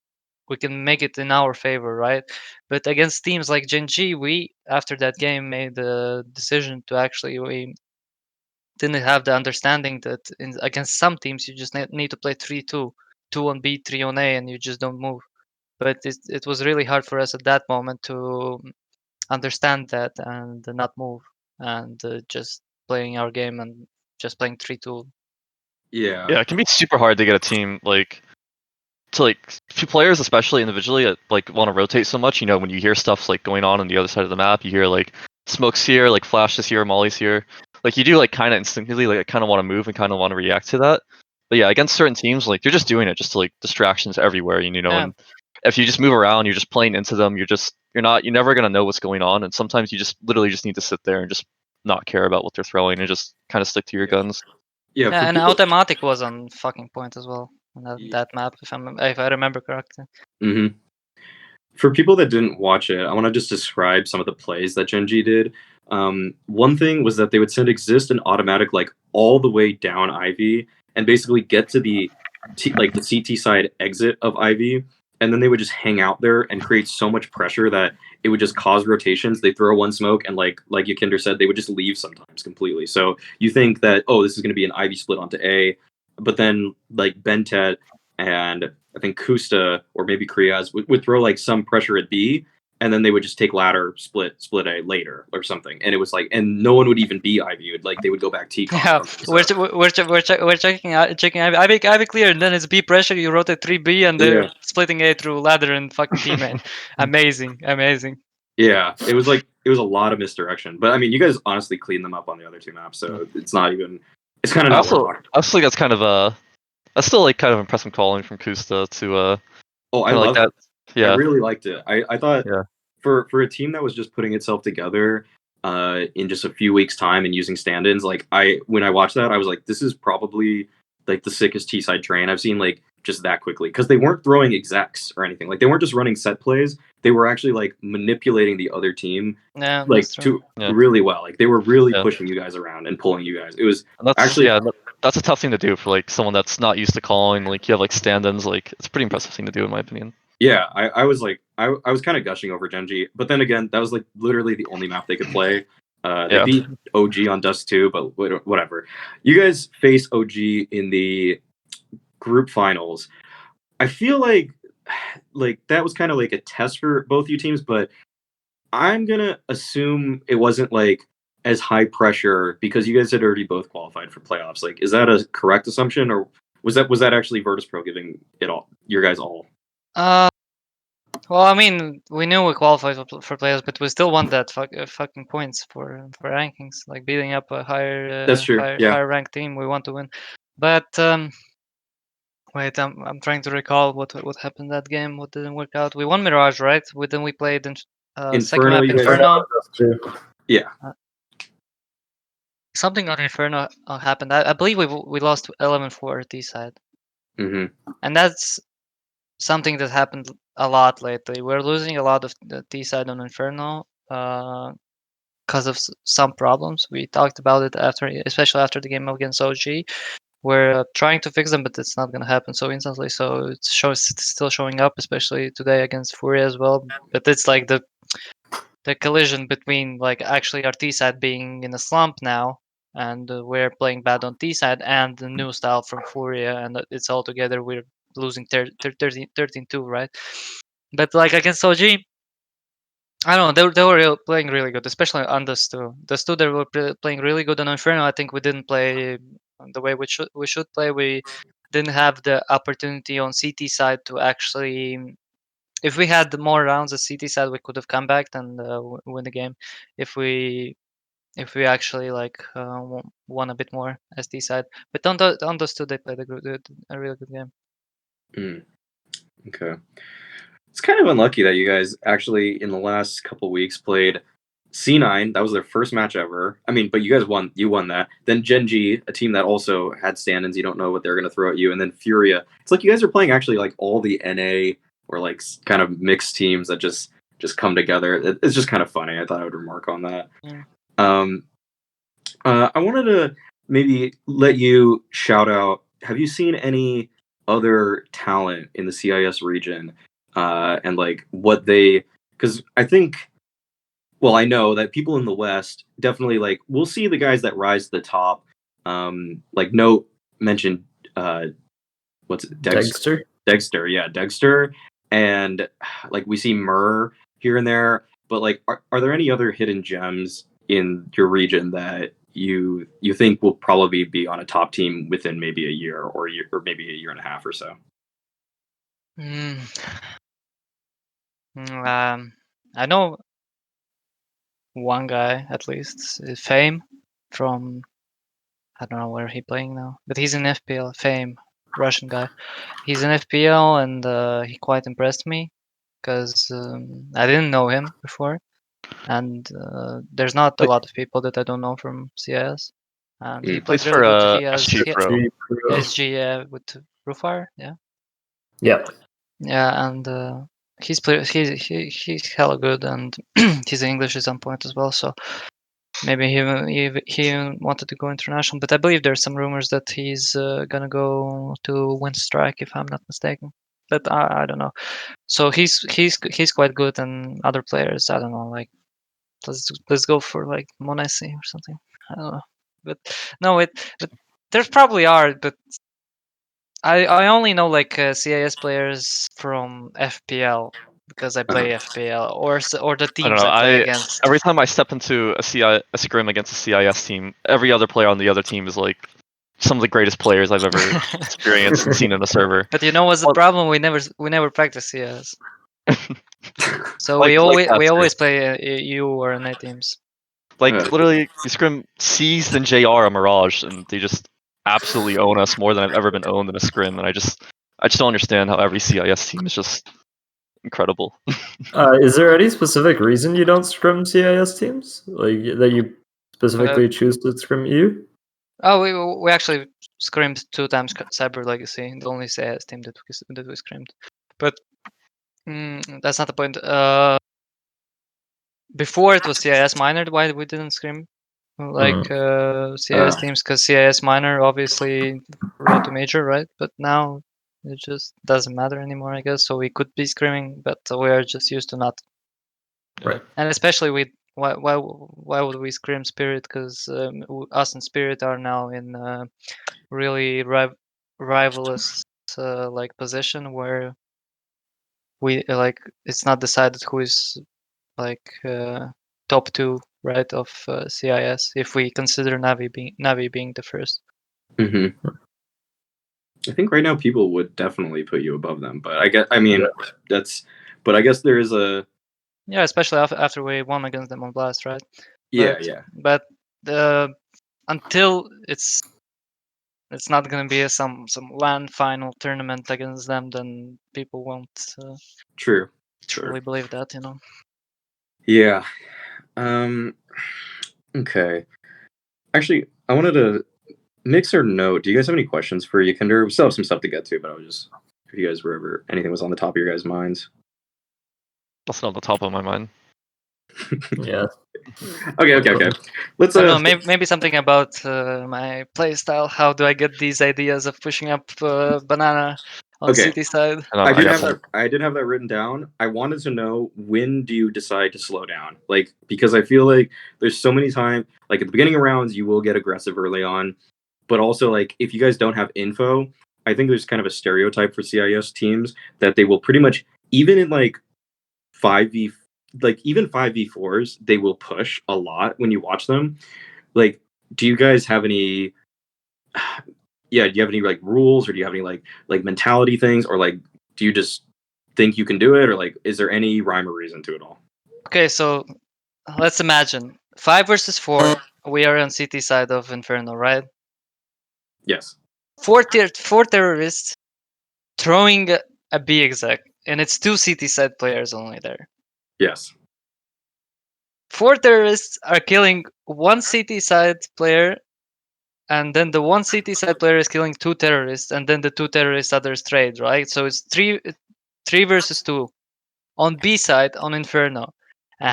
make it in our favor, right? But against teams like Gen.G, we after that game made the decision to actually didn't have the understanding that against some teams you just need to play 3-2, 2 on B, 3 on A, and you just don't move. But it was really hard for us at that moment to understand that and not move and just playing our game and just playing 3-2. Yeah. Yeah, it can be super hard to get a team like to like few players, especially individually, that like want to rotate so much. You know, when you hear stuff like going on the other side of the map, you hear like smokes here, like flashes here, mollies here. Like you do like kind of instinctively, like I kind of want to move and kind of want to react to that. But yeah, against certain teams, like you're just doing it just to like distractions everywhere. You know, Yeah. and if you just move around, you're just playing into them. You're never gonna know what's going on. And sometimes you just literally just need to sit there and just not care about what they're throwing and just kind of stick to your guns. Yeah, and people... automatic was on fucking point as well on that map, if I remember correctly. Mm-hmm. For people that didn't watch it, I want to just describe some of the plays that Gen.G did. One thing was that they would send Exist and Automatic like all the way down Ivy and basically get to the CT side exit of Ivy, and then they would just hang out there and create so much pressure that it would just cause rotations. They throw one smoke, and like YEKINDAR said, they would just leave sometimes completely. So you think that, oh, this is going to be an Ivy split onto A, but then like Bentet and I think Kusta or maybe Kriaz would throw like some pressure at B, and then they would just take ladder, split A later or something. And it was like, and no one would even be Ivy. They would go back T. Yeah, we're checking Ivy clear, and then it's B pressure. You rotate 3B, and they're splitting A through ladder and fucking teammate. Amazing. Yeah, it was a lot of misdirection. But I mean, you guys honestly cleaned them up on the other two maps, so it's not even. It's kind of not. I also think that's kind of that's still like kind of impressive calling from Kusta to Oh, I love that. Yeah, I really liked it. I thought yeah. for a team that was just putting itself together in just a few weeks' time and using stand-ins, like when I watched that, I was like, this is probably like the sickest T-side train I've seen like just that quickly, because they weren't throwing execs or anything. Like they weren't just running set plays. They were actually like manipulating the other team really well. Like they were really pushing you guys around and pulling you guys. It was that's a tough thing to do for like someone that's not used to calling. Like you have like stand-ins. Like it's a pretty impressive thing to do in my opinion. Yeah, I was like I was kind of gushing over Gen.G, but then again, that was like literally the only map they could play. They beat OG on Dust 2, but whatever. You guys face OG in the group finals. I feel like that was kind of like a test for both you teams, but I'm gonna assume it wasn't like as high pressure because you guys had already both qualified for playoffs. Like, is that a correct assumption, or was that actually Virtus.pro giving it all, your guys all? Well, I mean, we knew we qualified for playoffs, but we still won that fucking points for rankings, like beating up a higher That's true. higher ranked team. We want to win, but wait, I'm trying to recall what happened that game. What didn't work out? We won Mirage, right? Then we played in second map Inferno. Yeah. Something on Inferno happened. I believe we lost 11-4 T side. Mm-hmm. And that's something that happened a lot lately. We're losing a lot of the T side on Inferno because of some problems. We talked about it especially after the game against OG. We're trying to fix them, but it's not going to happen so instantly. So it's still showing up, especially today against FURIA as well. But it's like the collision between like actually our T side being in a slump now, and we're playing bad on T side, and the new style from FURIA, and it's all together. We're losing 13-2, right? But like against OG, I don't know. They were playing really good, especially on Dust 2. Dust 2, they were playing really good on Inferno. I think we didn't play the way we should play. We didn't have the opportunity on CT side to actually. If we had more rounds at CT side, we could have come back and win the game. If we actually like won a bit more as T side, but on Dust 2, they played a really good game. Okay. It's kind of unlucky that you guys actually in the last couple weeks played C9. That was their first match ever. I mean, but you guys won. You won that. Then Gen.G, a team that also had stand-ins. You don't know what they're going to throw at you. And then FURIA. It's like you guys are playing actually like all the NA or like kind of mixed teams that just come together. It's just kind of funny. I thought I would remark on that. Yeah. I wanted to maybe let you shout out. Have you seen any other talent in the CIS region? And like what because I think, well, I know that people in the West definitely like, we'll see the guys that rise to the top Like Note mentioned, what's it? Dexter? Dexter, yeah, Dexter, and like we see Murr here and there, but like, are there any other hidden gems in your region that you think will probably be on a top team within maybe a year or maybe a year and a half or so? I know one guy at least, Fame from, I don't know where he's playing now, but he's in FPL. Fame, Russian guy. He's in FPL, and he quite impressed me because I didn't know him before, and there's not a lot of people that I don't know from CIS. And he plays really good. He has SG with Rufire, yeah. Yeah. Yeah, and he's hella good, and his English is on point as well. So maybe he wanted to go international, but I believe there's some rumors that he's gonna go to Strike, if I'm not mistaken. But I don't know. So he's quite good, and other players, I don't know. Like let's go for like Monesi or something. I don't know. But no, but there probably are, but I only know like CIS players from FPL because I play FPL or the teams I play against. Every time I step into a scrim against a CIS team, every other player on the other team is like some of the greatest players I've ever experienced and seen in a server. But you know what's the problem? We never practice CS. So we always play EU or NA teams. Like literally, you scrim Seized and JR a Mirage, and they just absolutely own us more than I've ever been owned in a scrim. And I just don't understand how every CIS team is just incredible. Is there any specific reason you don't scrim CIS teams? Like that you specifically choose to scrim EU? Oh, we actually scrimmed 2 times Cyber Legacy, the only CIS team that we scrimmed. But that's not the point. Before it was CIS minor, why we didn't scrim like CIS teams? Because CIS minor obviously road to major, right? But now it just doesn't matter anymore, I guess. So we could be scrimming, but we are just used to not. Right. And especially with why would we scrim Spirit? Because us and Spirit are now in really rivalous like position where we like it's not decided who is like top 2, right, of CIS if we consider Navi being the first. Mm-hmm. I think right now people would definitely put you above them, but I guess but I guess there is a especially after we won against them on Blast, right? Yeah. But until it's not going to be some LAN final tournament against them, then people won't True. truly believe that, Yeah. Okay. Actually, I wanted to Nix or Note. Do you guys have any questions for YEKINDAR? We still have some stuff to get to, but I was just if you guys were ever anything was on the top of your guys' minds. That's not on the top of my mind. Yeah. Okay. Let's. I don't know, maybe something about my playstyle. How do I get these ideas of pushing up banana on CT side? I did have that written down. I wanted to know, when do you decide to slow down? Like, because I feel like there's so many times, like at the beginning of rounds, you will get aggressive early on, but also like if you guys don't have info, I think there's kind of a stereotype for CIS teams that they will pretty much, even in like 5v4s, they will push a lot when you watch them. Like, do you guys have any do you have any like rules, or do you have any like mentality things, or like do you just think you can do it, or like is there any rhyme or reason to it all? Okay, so let's imagine 5 versus 4. We are on CT side of Inferno, right? Yes. 4 terrorists throwing a B exec, and it's 2 CT side players only there. Yes. 4 terrorists are killing 1 CT side player, and then the 1 CT side player is killing 2 terrorists, and then the 2 terrorists others trade, right? So it's 3 versus 2 on B side on Inferno. And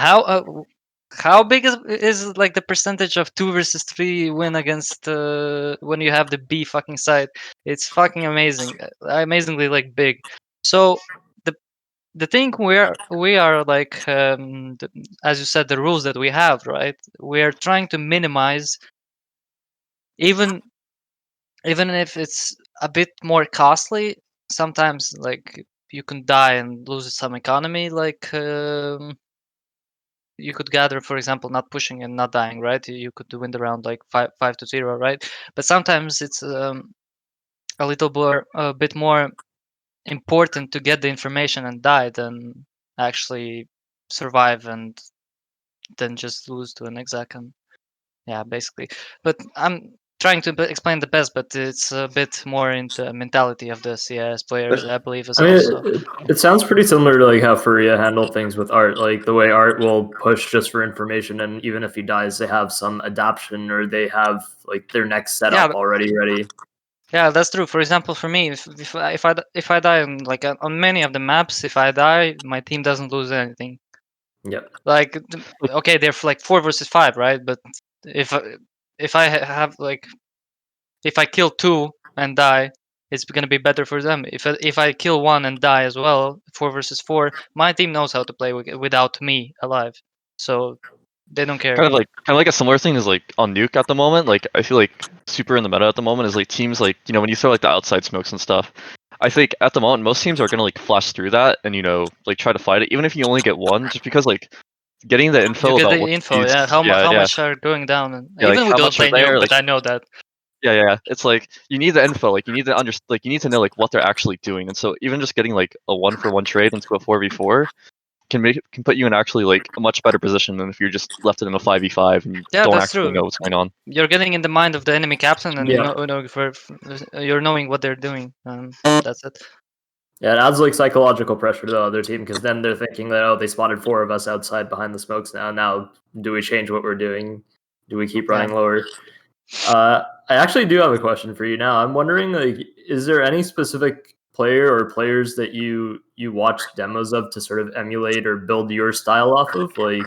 how big is like the percentage of 2 versus 3 win against when you have the B fucking side? It's fucking amazing, amazingly like big. So the thing we are like as you said, the rules that we have, right? We are trying to minimize even if it's a bit more costly, sometimes like you can die and lose some economy. Like you could gather, for example, not pushing and not dying, right? You could win the round like 5-0, right? But sometimes it's a bit more important to get the information and die than actually survive and then just lose to an exec. And yeah, basically. But I'm trying to explain the best, but it's a bit more into mentality of the CS players, I believe, as well. So it sounds pretty similar to like how FURIA handled things with Art. Like the way Art will push just for information, and even if he dies, they have some adaptation or they have like their next setup already ready. Yeah, that's true. For example, for me, if I die on like on many of the maps, if I die, my team doesn't lose anything. Yep. Like okay, they're like 4 versus 5, right? But if I have like if I kill 2 and die, it's gonna be better for them. If I kill 1 and die as well, 4 versus 4, my team knows how to play without me alive, so they don't care. Kind of like a similar thing is like on Nuke at the moment. Like I feel like super in the meta at the moment is like teams like when you throw like the outside smokes and stuff. I think at the moment most teams are gonna like flash through that and like try to fight it, even if you only get one, just because like getting the info you get about the info, how much are going down, and yeah, even like, we how don't much play are there, Nuke, like, but I know that. Yeah. It's like you need the info, like you need to know like what they're actually doing, and so even just getting like a 1-for-1 trade into a 4v4 can put you in actually like a much better position than if you're just left it in a 5v5 and you don't actually know what's going on. You're getting in the mind of the enemy captain, and you're knowing what they're doing. That's it. Yeah, it adds like psychological pressure to the other team because then they're thinking that they spotted 4 of us outside behind the smokes now. Now, do we change what we're doing? Do we keep running lower? I actually do have a question for you now. I'm wondering, like, is there any specific player or players that you watch demos of to sort of emulate or build your style off of? Like,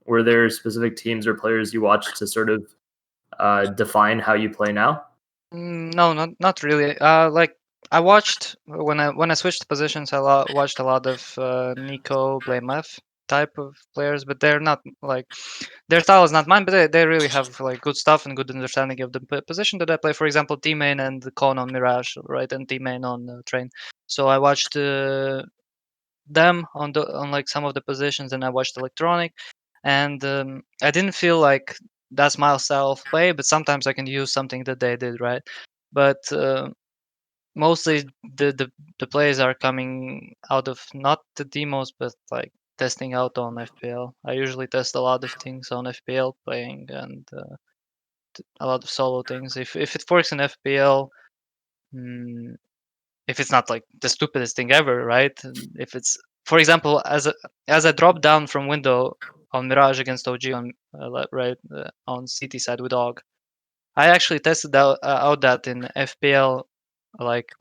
were there specific teams or players you watched to sort of define how you play now? No, not really. Like I watched when I switched positions, I watched a lot of Nico, BlameF type of players, but they're not like their style is not mine, but they really have like good stuff and good understanding of the position that I play. For example, T main and Con on Mirage, right, and T main on Train. So I watched them on like some of the positions, and I watched Electronic, and I didn't feel like that's my style of play, but sometimes I can use something that they did, right? But mostly the plays are coming out of not the demos, but like testing out on FPL. I usually test a lot of things on FPL playing, and a lot of solo things. If it works in FPL, if it's not like the stupidest thing ever, right? If it's, for example, as I drop down from window on Mirage against OG on on CT side with Og, I actually tested out that in FPL like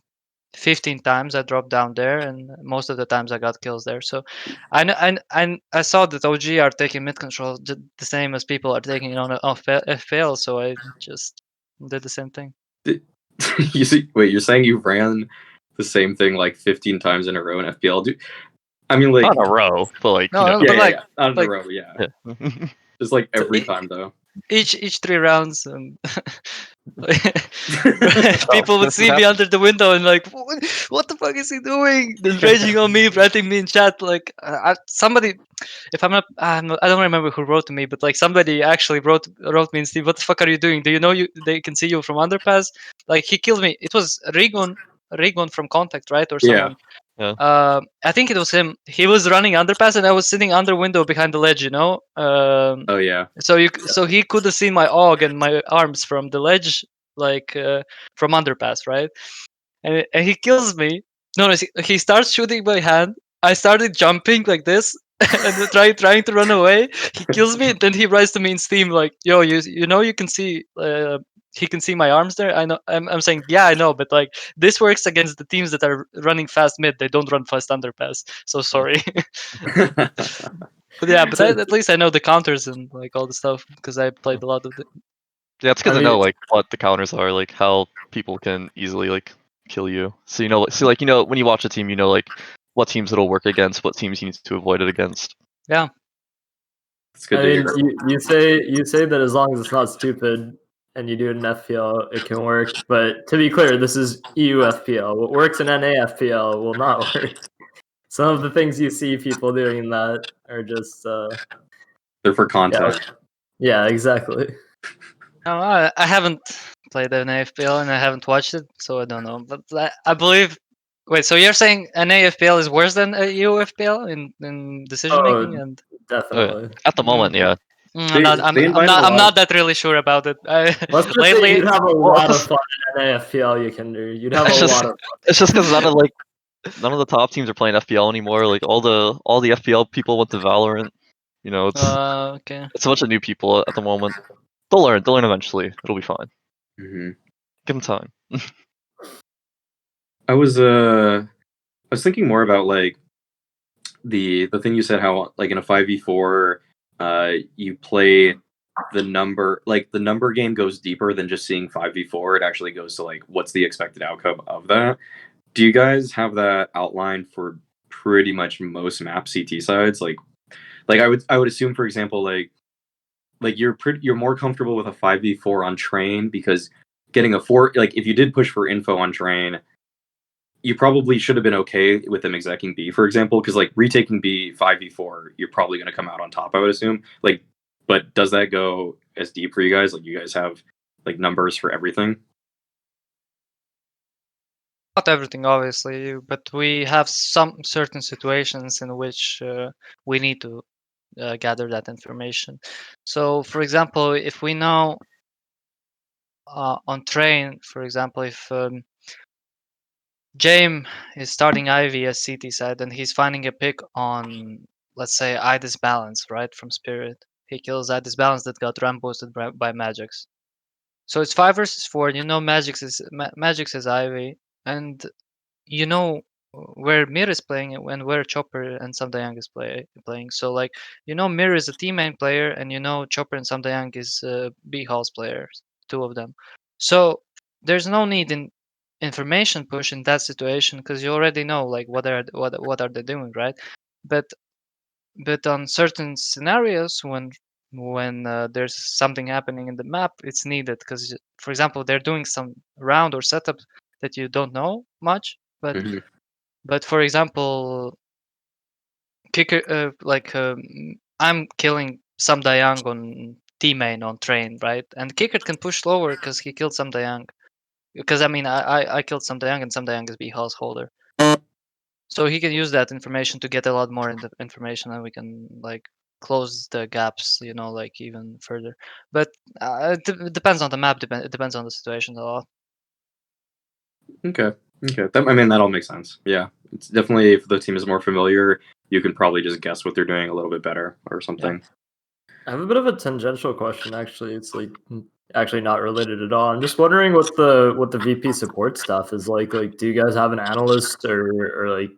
15 times. I dropped down there, and most of the times I got kills there. So I saw that OG are taking mid control the same as people are taking it on FPL, so I just did the same thing. You see, wait, you're saying you ran the same thing like 15 times in a row in FPL? I mean, like not in a row, but like no, but like not in a row, yeah. Just like every time though. Each 3 rounds, and people would see me under the window and like, what the fuck is he doing? Then raging on me, writing me in chat like somebody. If I don't remember who wrote to me, but like somebody actually wrote me and Steve, what the fuck are you doing? Do you know they can see you from underpass? Like he killed me. It was Rigon from Contact, right, or someone. Yeah. I think it was him. He was running underpass, and I was sitting under window behind the ledge. Oh yeah. So he could have seen my AUG and my arms from the ledge, like from underpass, right? And he kills me. No, he starts shooting my hand. I started jumping like this and trying to run away. He kills me, and then he writes to me in Steam like, "Yo, you know you can see." He can see my arms there. I know. I'm saying, yeah, I know, but like this works against the teams that are running fast mid. They don't run fast underpass. So sorry. But yeah, but at least I know the counters and like all the stuff because I played a lot of it. Yeah, it's good to know like what the counters are, like how people can easily like kill you. So when you watch a team, you know like what teams it'll work against, what teams you need to avoid it against. Yeah. It's good I mean, you say that as long as it's not stupid and you do it in FPL, it can work. But to be clear, this is EU FPL. What works in NA FPL will not work. Some of the things you see people doing that are just they're for content. Yeah, exactly. No, I haven't played an AFPL and I haven't watched it, so I don't know. But I believe. Wait, so you're saying an AFPL is worse than a UFPL in decision making? And Definitely. At the moment, yeah. I'm not that really sure about it. Let's just lately, say you'd have a lot of fun in an AFPL, YEKINDAR. You'd have a lot of fun. It's just because none of the top teams are playing FPL anymore. Like all the FPL people went to Valorant. You know, it's okay. It's a bunch of new people at the moment. They'll learn eventually. It'll be fine. Mm-hmm. Give them time. I was thinking more about like the thing you said, how like in a 5v4 you play the number game goes deeper than just seeing 5v4. It actually goes to like what's the expected outcome of that. Do you guys have that outlined for pretty much most map CT sides? Like I would assume, for example, like you're more comfortable with a 5v4 on train because getting a 4, like if you did push for info on train, you probably should have been okay with them execing B, for example, because like retaking B 5v4, you're probably going to come out on top, I would assume. Like, but does that go as deep for you guys? Like, you guys have like numbers for everything? Not everything, obviously, but we have some certain situations in which we need to gather that information. So, for example, if we know on train, for example, if James is starting Ivy as CT side and he's finding a pick on, let's say, Idis Balance, right, from Spirit. He kills Idis Balance that got ramp boosted by Magix. So it's 5 versus 4. You know Magix is Ivy, and you know where Mir is playing and where Chopper and Samdayang is playing. So like you know Mir is a team main player and you know Chopper and Samdayang is B Halls players, 2 of them. So there's no need in information push in that situation because you already know like what are they doing, right? But on certain scenarios when there's something happening in the map, it's needed because, for example, they're doing some round or setup that you don't know much, but but for example, kicker I'm killing some Dayang on T main on train, right? And kicker can push lower because he killed some Dayang. Because I mean, I killed some Dayang and some Dayang is B householder. So he can use that information to get a lot more information, and we can like close the gaps, you know, like even further. But it depends on the map. It depends on the situation a lot. Okay. I mean, that all makes sense. Yeah, it's definitely, if the team is more familiar, you can probably just guess what they're doing a little bit better or something. Yeah. I have a bit of a tangential question, actually. It's like actually not related at all. I'm just wondering what the VP support stuff is like. Like, do you guys have an analyst or like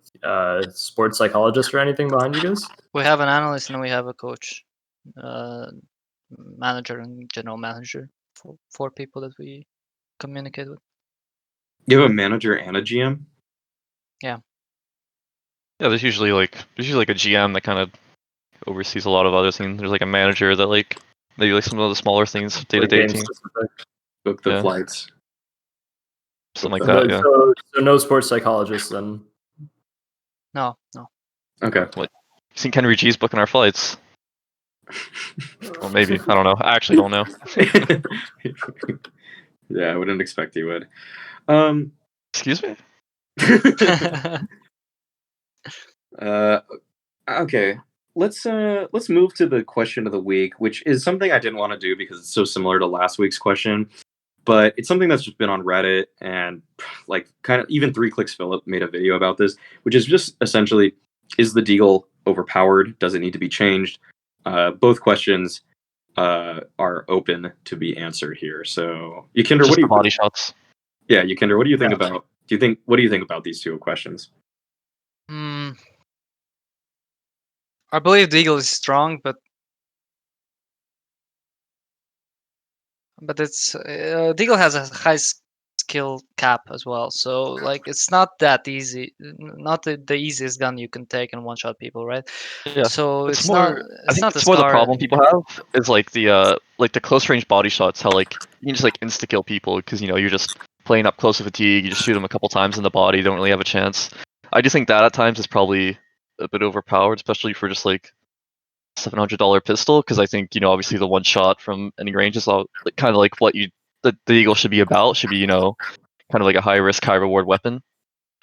sports psychologist or anything behind you guys? We have an analyst and we have a coach, manager and general manager. 4 people that we communicate with. You have a manager and a GM? Yeah. Yeah, there's usually like a GM that kind of oversees a lot of other things. There's like a manager that like maybe like some of the smaller things, day-to-day team. Book the flights. Something like that, yeah. So no sports psychologist then? No. Okay. What? You seen Henry G's booking our flights? Well, maybe. I don't know. I actually don't know. Yeah, I wouldn't expect he would. Excuse me? Okay. Let's move to the question of the week, which is something I didn't want to do because it's so similar to last week's question, but it's something that's just been on Reddit, and like kind of even 3 Clicks Philip made a video about this, which is just essentially, is the Deagle overpowered? Does it need to be changed? Both questions are open to be answered here. So, YEKINDAR, what do you body shots? Yeah, YEKINDAR, what do you think about? What do you think about these 2 questions? I believe Deagle is strong, but it's Deagle has a high kill cap as well. So like it's not that easy, not the easiest gun you can take and one shot people, right? Yeah. So It's it's more. not. I It's think not it's the more the scar. problem people have is like the close range body shots. How like you can just like insta kill people because you're just playing up close to fatigue. You just shoot them a couple times in the body. Don't really have a chance. I do think that at times is probably a bit overpowered, especially for just like $700 pistol. Because I think obviously the one shot from any range is all, like, kind of like what the Deagle should be about. Should be kind of like a high risk, high reward weapon,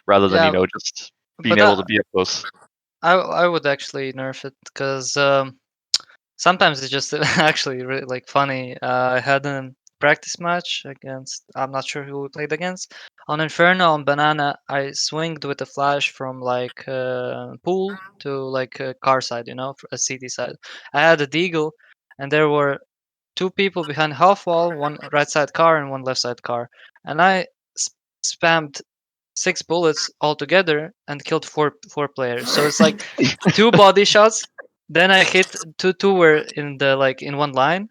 rather than just being but able to be up close. I would actually nerf it because sometimes it's just actually really like funny. I had a practice match against, I'm not sure who we played against, on Inferno on Banana. I swinged with a flash from like pool to like car side, a city side. I had a Deagle, and there were two people behind half wall, one right side car and one left side car, and I spammed 6 bullets altogether and killed four players. So it's like 2 body shots. Then I hit two were in the like in one line.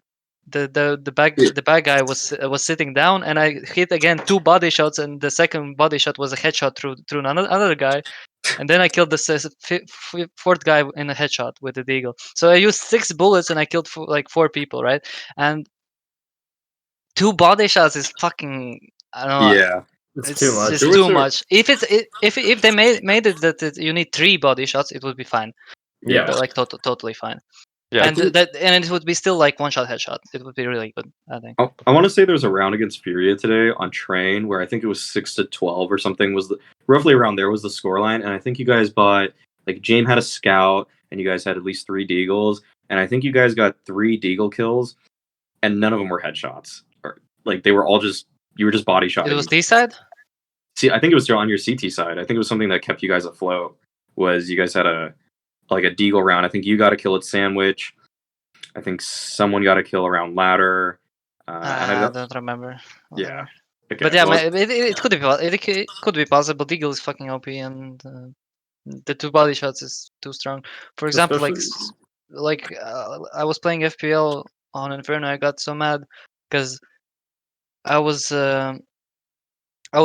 The bad guy was sitting down, and I hit again 2 body shots, and the second body shot was a headshot through another guy, and then I killed the fourth guy in a headshot with the Deagle. So I used 6 bullets and I killed like 4 people, right? And 2 body shots is fucking, I don't know. Yeah. It's too much. It's too much. If they made it that you need 3 body shots, it would be fine. Yeah. But like totally fine. Yeah. And it would be still like one shot headshot. It would be really good, I think. I want to say there's a round against FURIA today on Train where I think it was 6-12 or something, was roughly around there was the scoreline, and I think you guys bought, like, James had a scout and you guys had at least 3 Deagles, and I think you guys got 3 Deagle kills, and none of them were headshots. Or like they were all you were just body shotting. It was D side? See, I think it was still on your CT side. I think it was something that kept you guys afloat. Was you guys had a Deagle round? I think you got a kill at Sandwich. I think someone got a kill around Ladder. I don't remember. Yeah. Okay, but yeah, well, it could be it could be possible. Deagle is fucking OP, and the 2 body shots is too strong. For example, I was playing FPL on Inferno. I got so mad because I was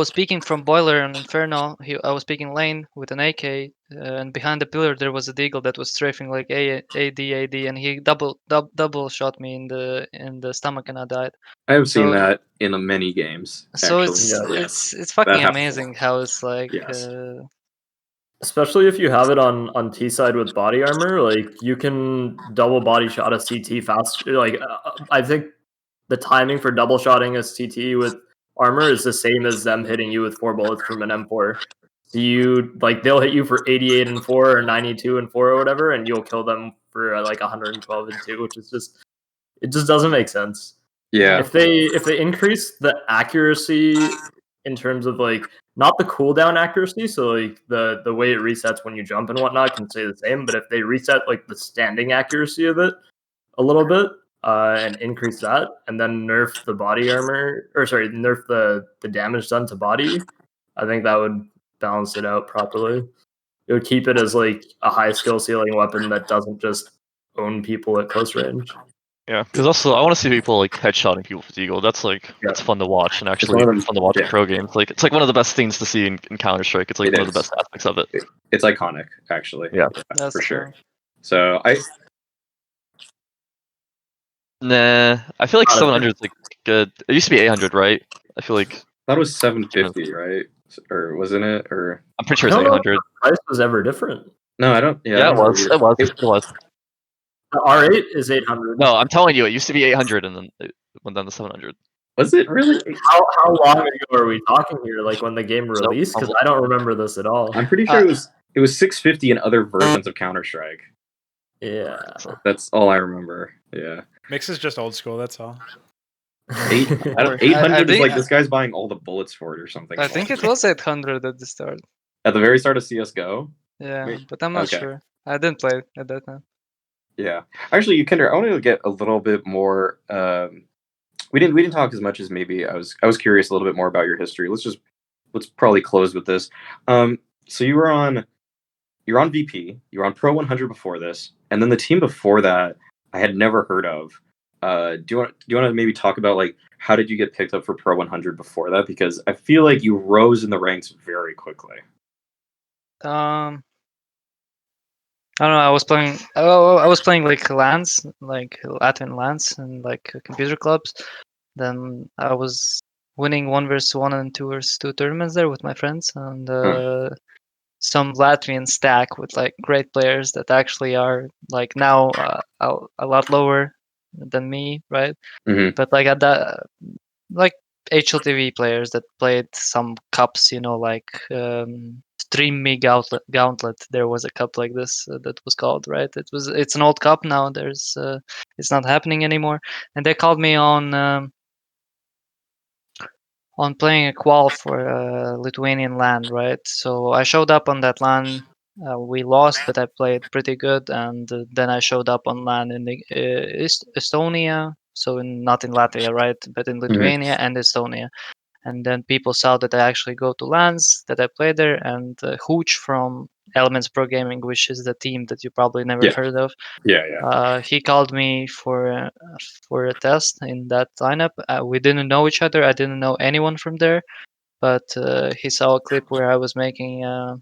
speaking from Boiler on Inferno. I was speaking lane with an AK, and behind the pillar there was a Deagle that was strafing like AD, and he double shot me in the stomach, and I died. I have seen that in many games. So actually. it's fucking amazing how it's like. Yes. Especially if you have it on T side with body armor, like you can double body shot a CT fast. Like I think the timing for double shotting a CT with armor is the same as them hitting you with 4 bullets from an M4. So they'll hit you for 88 and 4 or 92 and 4 or whatever, and you'll kill them for like 112 and 2, which is it just doesn't make sense. Yeah. If they increase the accuracy in terms of like not the cooldown accuracy, so like the way it resets when you jump and whatnot can stay the same, but if they reset like the standing accuracy of it a little bit and increase that, and then nerf the body armor, or sorry, nerf the damage done to body, I think that would balance it out properly. It would keep it as like a high skill ceiling weapon that doesn't just own people at close range. Yeah, because also I want to see people like headshotting people with Deagle. That's fun to watch, and actually fun to watch in pro games. Like it's like one of the best things to see in Counter-Strike. It's like one of the best aspects of it. It's iconic, actually. Yeah, that's for sure. So I feel like 700 is like good. It used to be 800, right? I feel like that was 750, right? Or wasn't it? Or I'm pretty sure it's 800. Price was ever different. No, I don't. Yeah, it was. It was. The R8 is 800. No, I'm telling you, it used to be 800 and then it went down to 700. Was it really? How long ago are we talking here? Like when the game released? Because I don't remember this at all. I'm pretty sure it was 650 in other versions of Counter-Strike. Yeah, that's all I remember. Yeah, Mix is just old school. That's all. 800 is like this guy's buying all the bullets for it or something. I think it was 800 at the start. At the very start of CSGO. Yeah, but I'm not sure. I didn't play at that time. Yeah, actually, YEKINDAR, I wanted to get a little bit more. We didn't talk as much as maybe I was curious a little bit more about your history. Let's probably close with this. So you're on VP. You were on Pro 100 before this, and then the team before that I had never heard of. do you want to maybe talk about like how did you get picked up for Pro 100 before that? Because I feel like you rose in the ranks very quickly. I don't know. I was playing. I was playing like LANs, like Latvian LANs, and like computer clubs. Then I was winning 1v1 and 2v2 tournaments there with my friends, and some Latvian stack with like great players that actually are like now a lot lower than me, right? But like at that, like HLTV players that played some cups, you know, like Stream Me Gauntlet. There was a cup like this that was called, right? It's an old cup now. It's not happening anymore. And they called me on playing a qual for Lithuanian LAN, right? So I showed up on that LAN. We lost, but I played pretty good, and then I showed up on LAN in Estonia. So not in Latvia, right? But in Lithuania and Estonia. And then people saw that I actually go to LANs, that I play there, and Hooch from Elements Pro Gaming, which is the team that you probably never heard of. He called me for a test in that lineup. We didn't know each other. I didn't know anyone from there, but he saw a clip where I was making a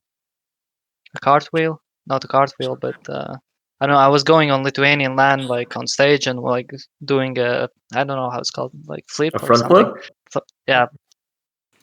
cartwheel, not a cartwheel, but I don't know. I was going on Lithuanian LAN like on stage and like doing I don't know how it's called, like flip A or front something. flip? Yeah.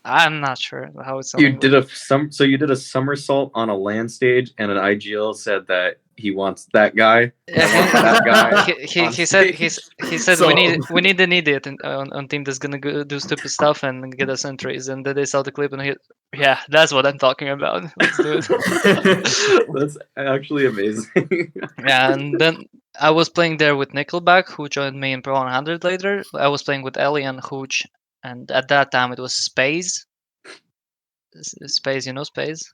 I'm not sure how it's. You did a somersault on a LAN stage, and an IGL said that he wants that guy. That guy. He said So- we need an idiot on team that's gonna go do stupid stuff and get us entries. And then they saw the clip and yeah, that's what I'm talking about. Let's do it. That's actually amazing. Yeah, and then I was playing there with Nickelback, who joined me in Pro 100 later. I was playing with Ellie and Hooch, and at that time it was Space. Space, you know Space?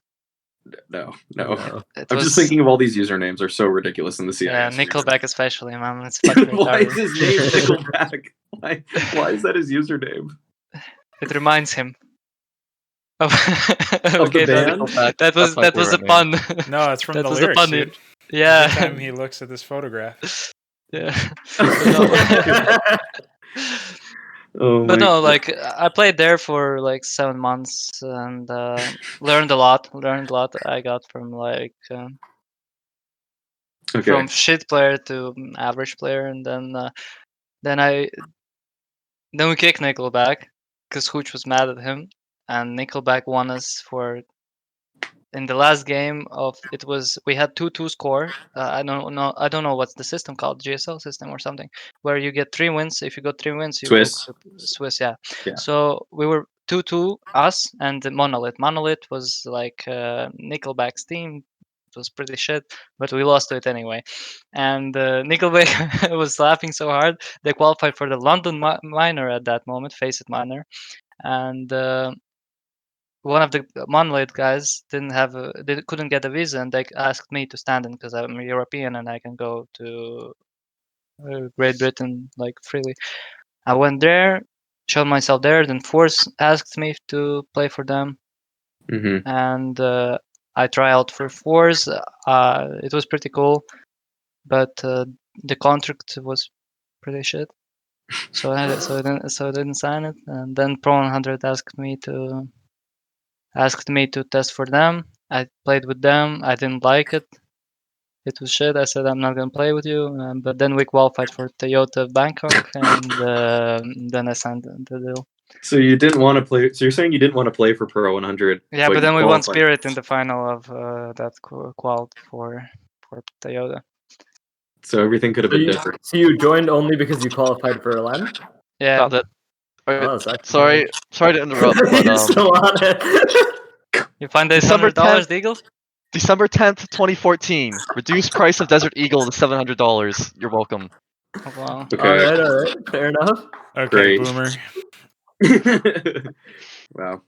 No. It I'm was, just thinking of all these usernames are so ridiculous in the CIS. Yeah, Nickelback especially, man. It's fucking Why retarded. is his name Nickelback? Why is that his username? It reminds him of the band? That was a pun. No, it's from That the was lyrics, a pun. dude. Yeah. Every time he looks at this photograph. Yeah. Oh But my no, God. like I played there for like 7 months and learned a lot. I got from like from shit player to average player, and then we kicked Nickelback because Hooch was mad at him, and Nickelback won us for. In the last game of it was we had 2-2 score. I don't know what's the system called, GSL system or something, where you get 3 wins. If you got 3 wins, you Swiss. go Swiss, yeah. So we were 2-2 us and the Monolith. Monolith was like Nickelback's team. It was pretty shit, but we lost to it anyway. And Nickelback was laughing so hard. They qualified for the London minor at that moment, Face It minor, and one of the Monolith guys they couldn't get a visa, and they asked me to stand in because I'm European and I can go to Great Britain like freely. I went there, showed myself there. Then Force asked me to play for them, and I try out for Force. It was pretty cool, but the contract was pretty shit. So I didn't sign it, and then Pro 100 asked me to test for them. I played with them. I didn't like it. It was shit. I said I'm not gonna play with you. But then we qualified for Toyota Bangkok, and then I signed the deal. So you didn't want to play. So you're saying you didn't want to play for Pro 100? Yeah, but then we won Spirit in the final of that qual for Toyota. So everything could have been different. So you joined only because you qualified for a LAN? Yeah. Sorry to interrupt, but You're still on it. You find the December $100, Deagle? December 10th, 2014. Reduced price of Desert Eagle to $700. You're welcome. Oh, wow. Okay. All right. Fair enough. Okay, Great. boomer. Wow.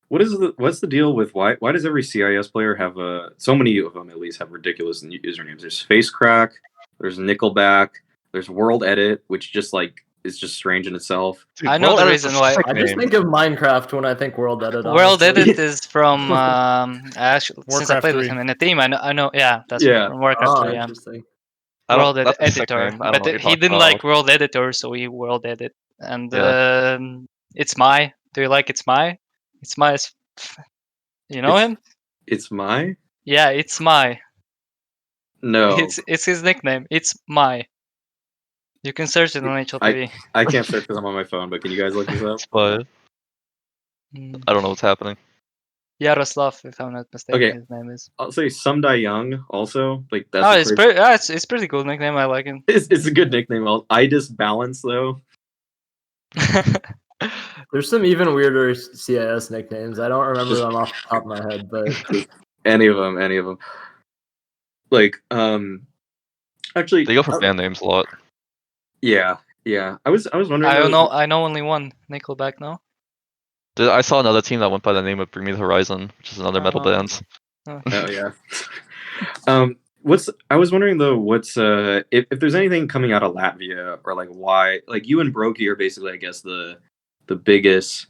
What's the deal with why does every CIS player have so many of them at least have ridiculous usernames? There's Facecrack, there's Nickelback, there's World Edit, which just like is just strange in itself. Dude, I know the reason why. I just think of Minecraft when I think World Edit. World honestly. Edit is from actually since I played with him in a team. I know. Yeah, that's from Warcraft 3. Yeah. Interesting. World that's his sick Editor, name. I don't know but what you're he talking didn't about. like World Editor, so he World Edit. And Yeah. it's my. Do you like it's my? It's my. You know him? It's my. Yeah, it's my. No. It's his nickname. It's my. You can search it on HLTV. I can't search because I'm on my phone, but can you guys look this up? But Mm. I don't know what's happening. Yaroslav, if I'm not mistaken, Okay. his name is. I'll say Some Die Young also. Like that's Oh, it's pretty cool nickname. I like him. It's a good nickname. Idis Balance though. There's some even weirder CIS nicknames. I don't remember them off the top of my head, but any of them. Like actually They go for band names a lot. Yeah. I was wondering. I know only one. Nickelback, no? I saw another team that went by the name of Bring Me the Horizon, which is another metal band. Oh yeah. I was wondering though, what's if there's anything coming out of Latvia or like why like you and Brokey are basically I guess the biggest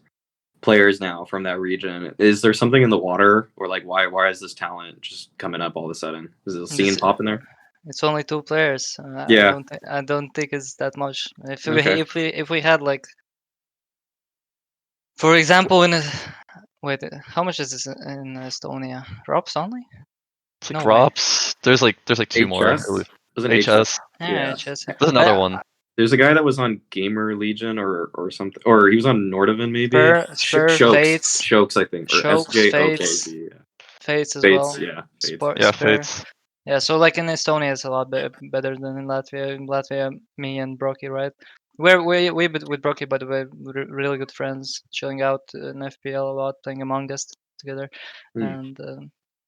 players now from that region. Is there something in the water or like why is this talent just coming up all of a sudden? Is the scene popping there? It's only 2 players. Yeah. I don't think it's that much. Okay. If we had like, for example, wait, how much is this in Estonia? Rops only? It's like No way. Rops. There's like 2 more. HS? There's an HS. Yeah. HS. There's another one. There's a guy that was on Gamer Legion or something, or he was on Nordovan maybe. Spur, Fates, Shokes, I think, or Shokes, Fates, SJOKZ. Fates as Fates, well. yeah. Fates. Yeah, Spur. Fates. Yeah, so like in Estonia, it's a lot better than in Latvia. In Latvia, me and Brokey, right? We with Brokey, by the way, we're really good friends, chilling out in FPL a lot, playing Among Us together, and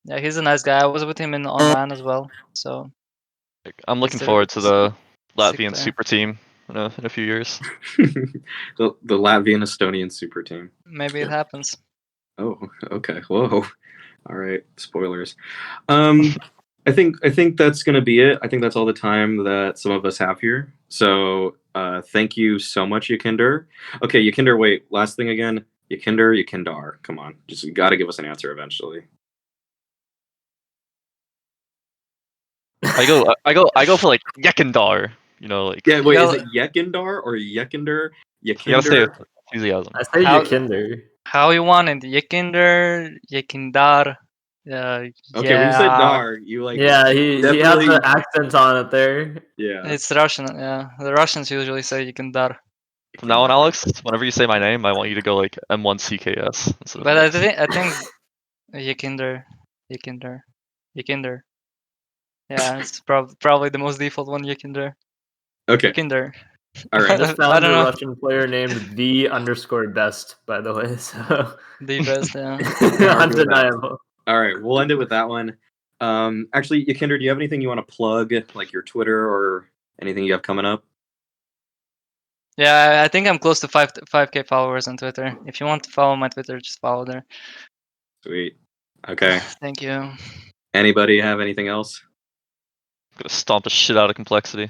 yeah, he's a nice guy. I was with him on LAN as well, so I'm looking He's a forward to the sick Latvian player. super team in a few years. the Latvian Estonian super team. Maybe it happens. Oh, okay. Whoa. All right. Spoilers. I think that's gonna be it. I think that's all the time that some of us have here. So thank you so much, YEKINDAR. Okay, YEKINDAR, wait, last thing again. YEKINDAR. Come on. Just you gotta give us an answer eventually. I go for like YEKINDAR. You know, like Yeah, wait, is it YEKINDAR or YEKINDAR? you gotta say it YEKINDAR. with enthusiasm. I say YEKINDAR. How you want it? YEKINDAR, YEKINDAR. Okay, when you said dar, you like Yeah, he has definitely- the accent on it there. Yeah. It's Russian. Yeah, the Russians usually say YEKINDAR. From now on, Alex, whenever you say my name, I want you to go like M1CKS. instead of But Alex. I think YEKINDAR. Yeah, it's probably the most default one. YEKINDAR. Okay. YEKINDAR. All I right. just I found don't a know. Russian player named the_best, by the way. So The best, yeah. undeniable. All right, we'll end it with that one. Actually, YEKINDAR, do you have anything you want to plug, like your Twitter or anything you have coming up? Yeah, I think I'm close to 5K followers on Twitter. If you want to follow my Twitter, just follow there. Sweet. Okay. Thank you. Anybody have anything else? I'm gonna stomp the shit out of complexity.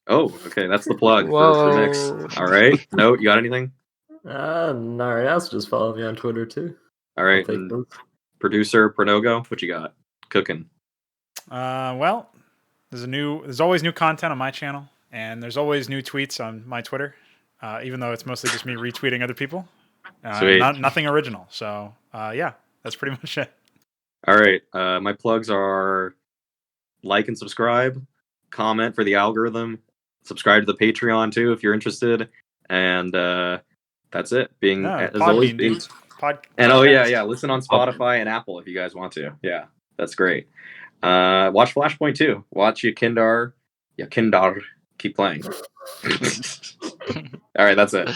Oh, okay. That's the plug for Mix. Whoa. All right. Note, you got anything? Alright, else just follow me on Twitter too. All right. I'll take And those. producer Pronogo, what you got? Cooking. Well, there's always new content on my channel, and there's always new tweets on my Twitter, even though it's mostly just me retweeting other people. Sweet. Nothing original. So yeah, that's pretty much it. All right. My plugs are like and subscribe, comment for the algorithm, subscribe to the Patreon too if you're interested, and that's it. And oh yeah, listen on Spotify and Apple if you guys want to. Yeah, that's great. Watch Flashpoint too. Watch YEKINDAR. Keep playing. All right, that's it.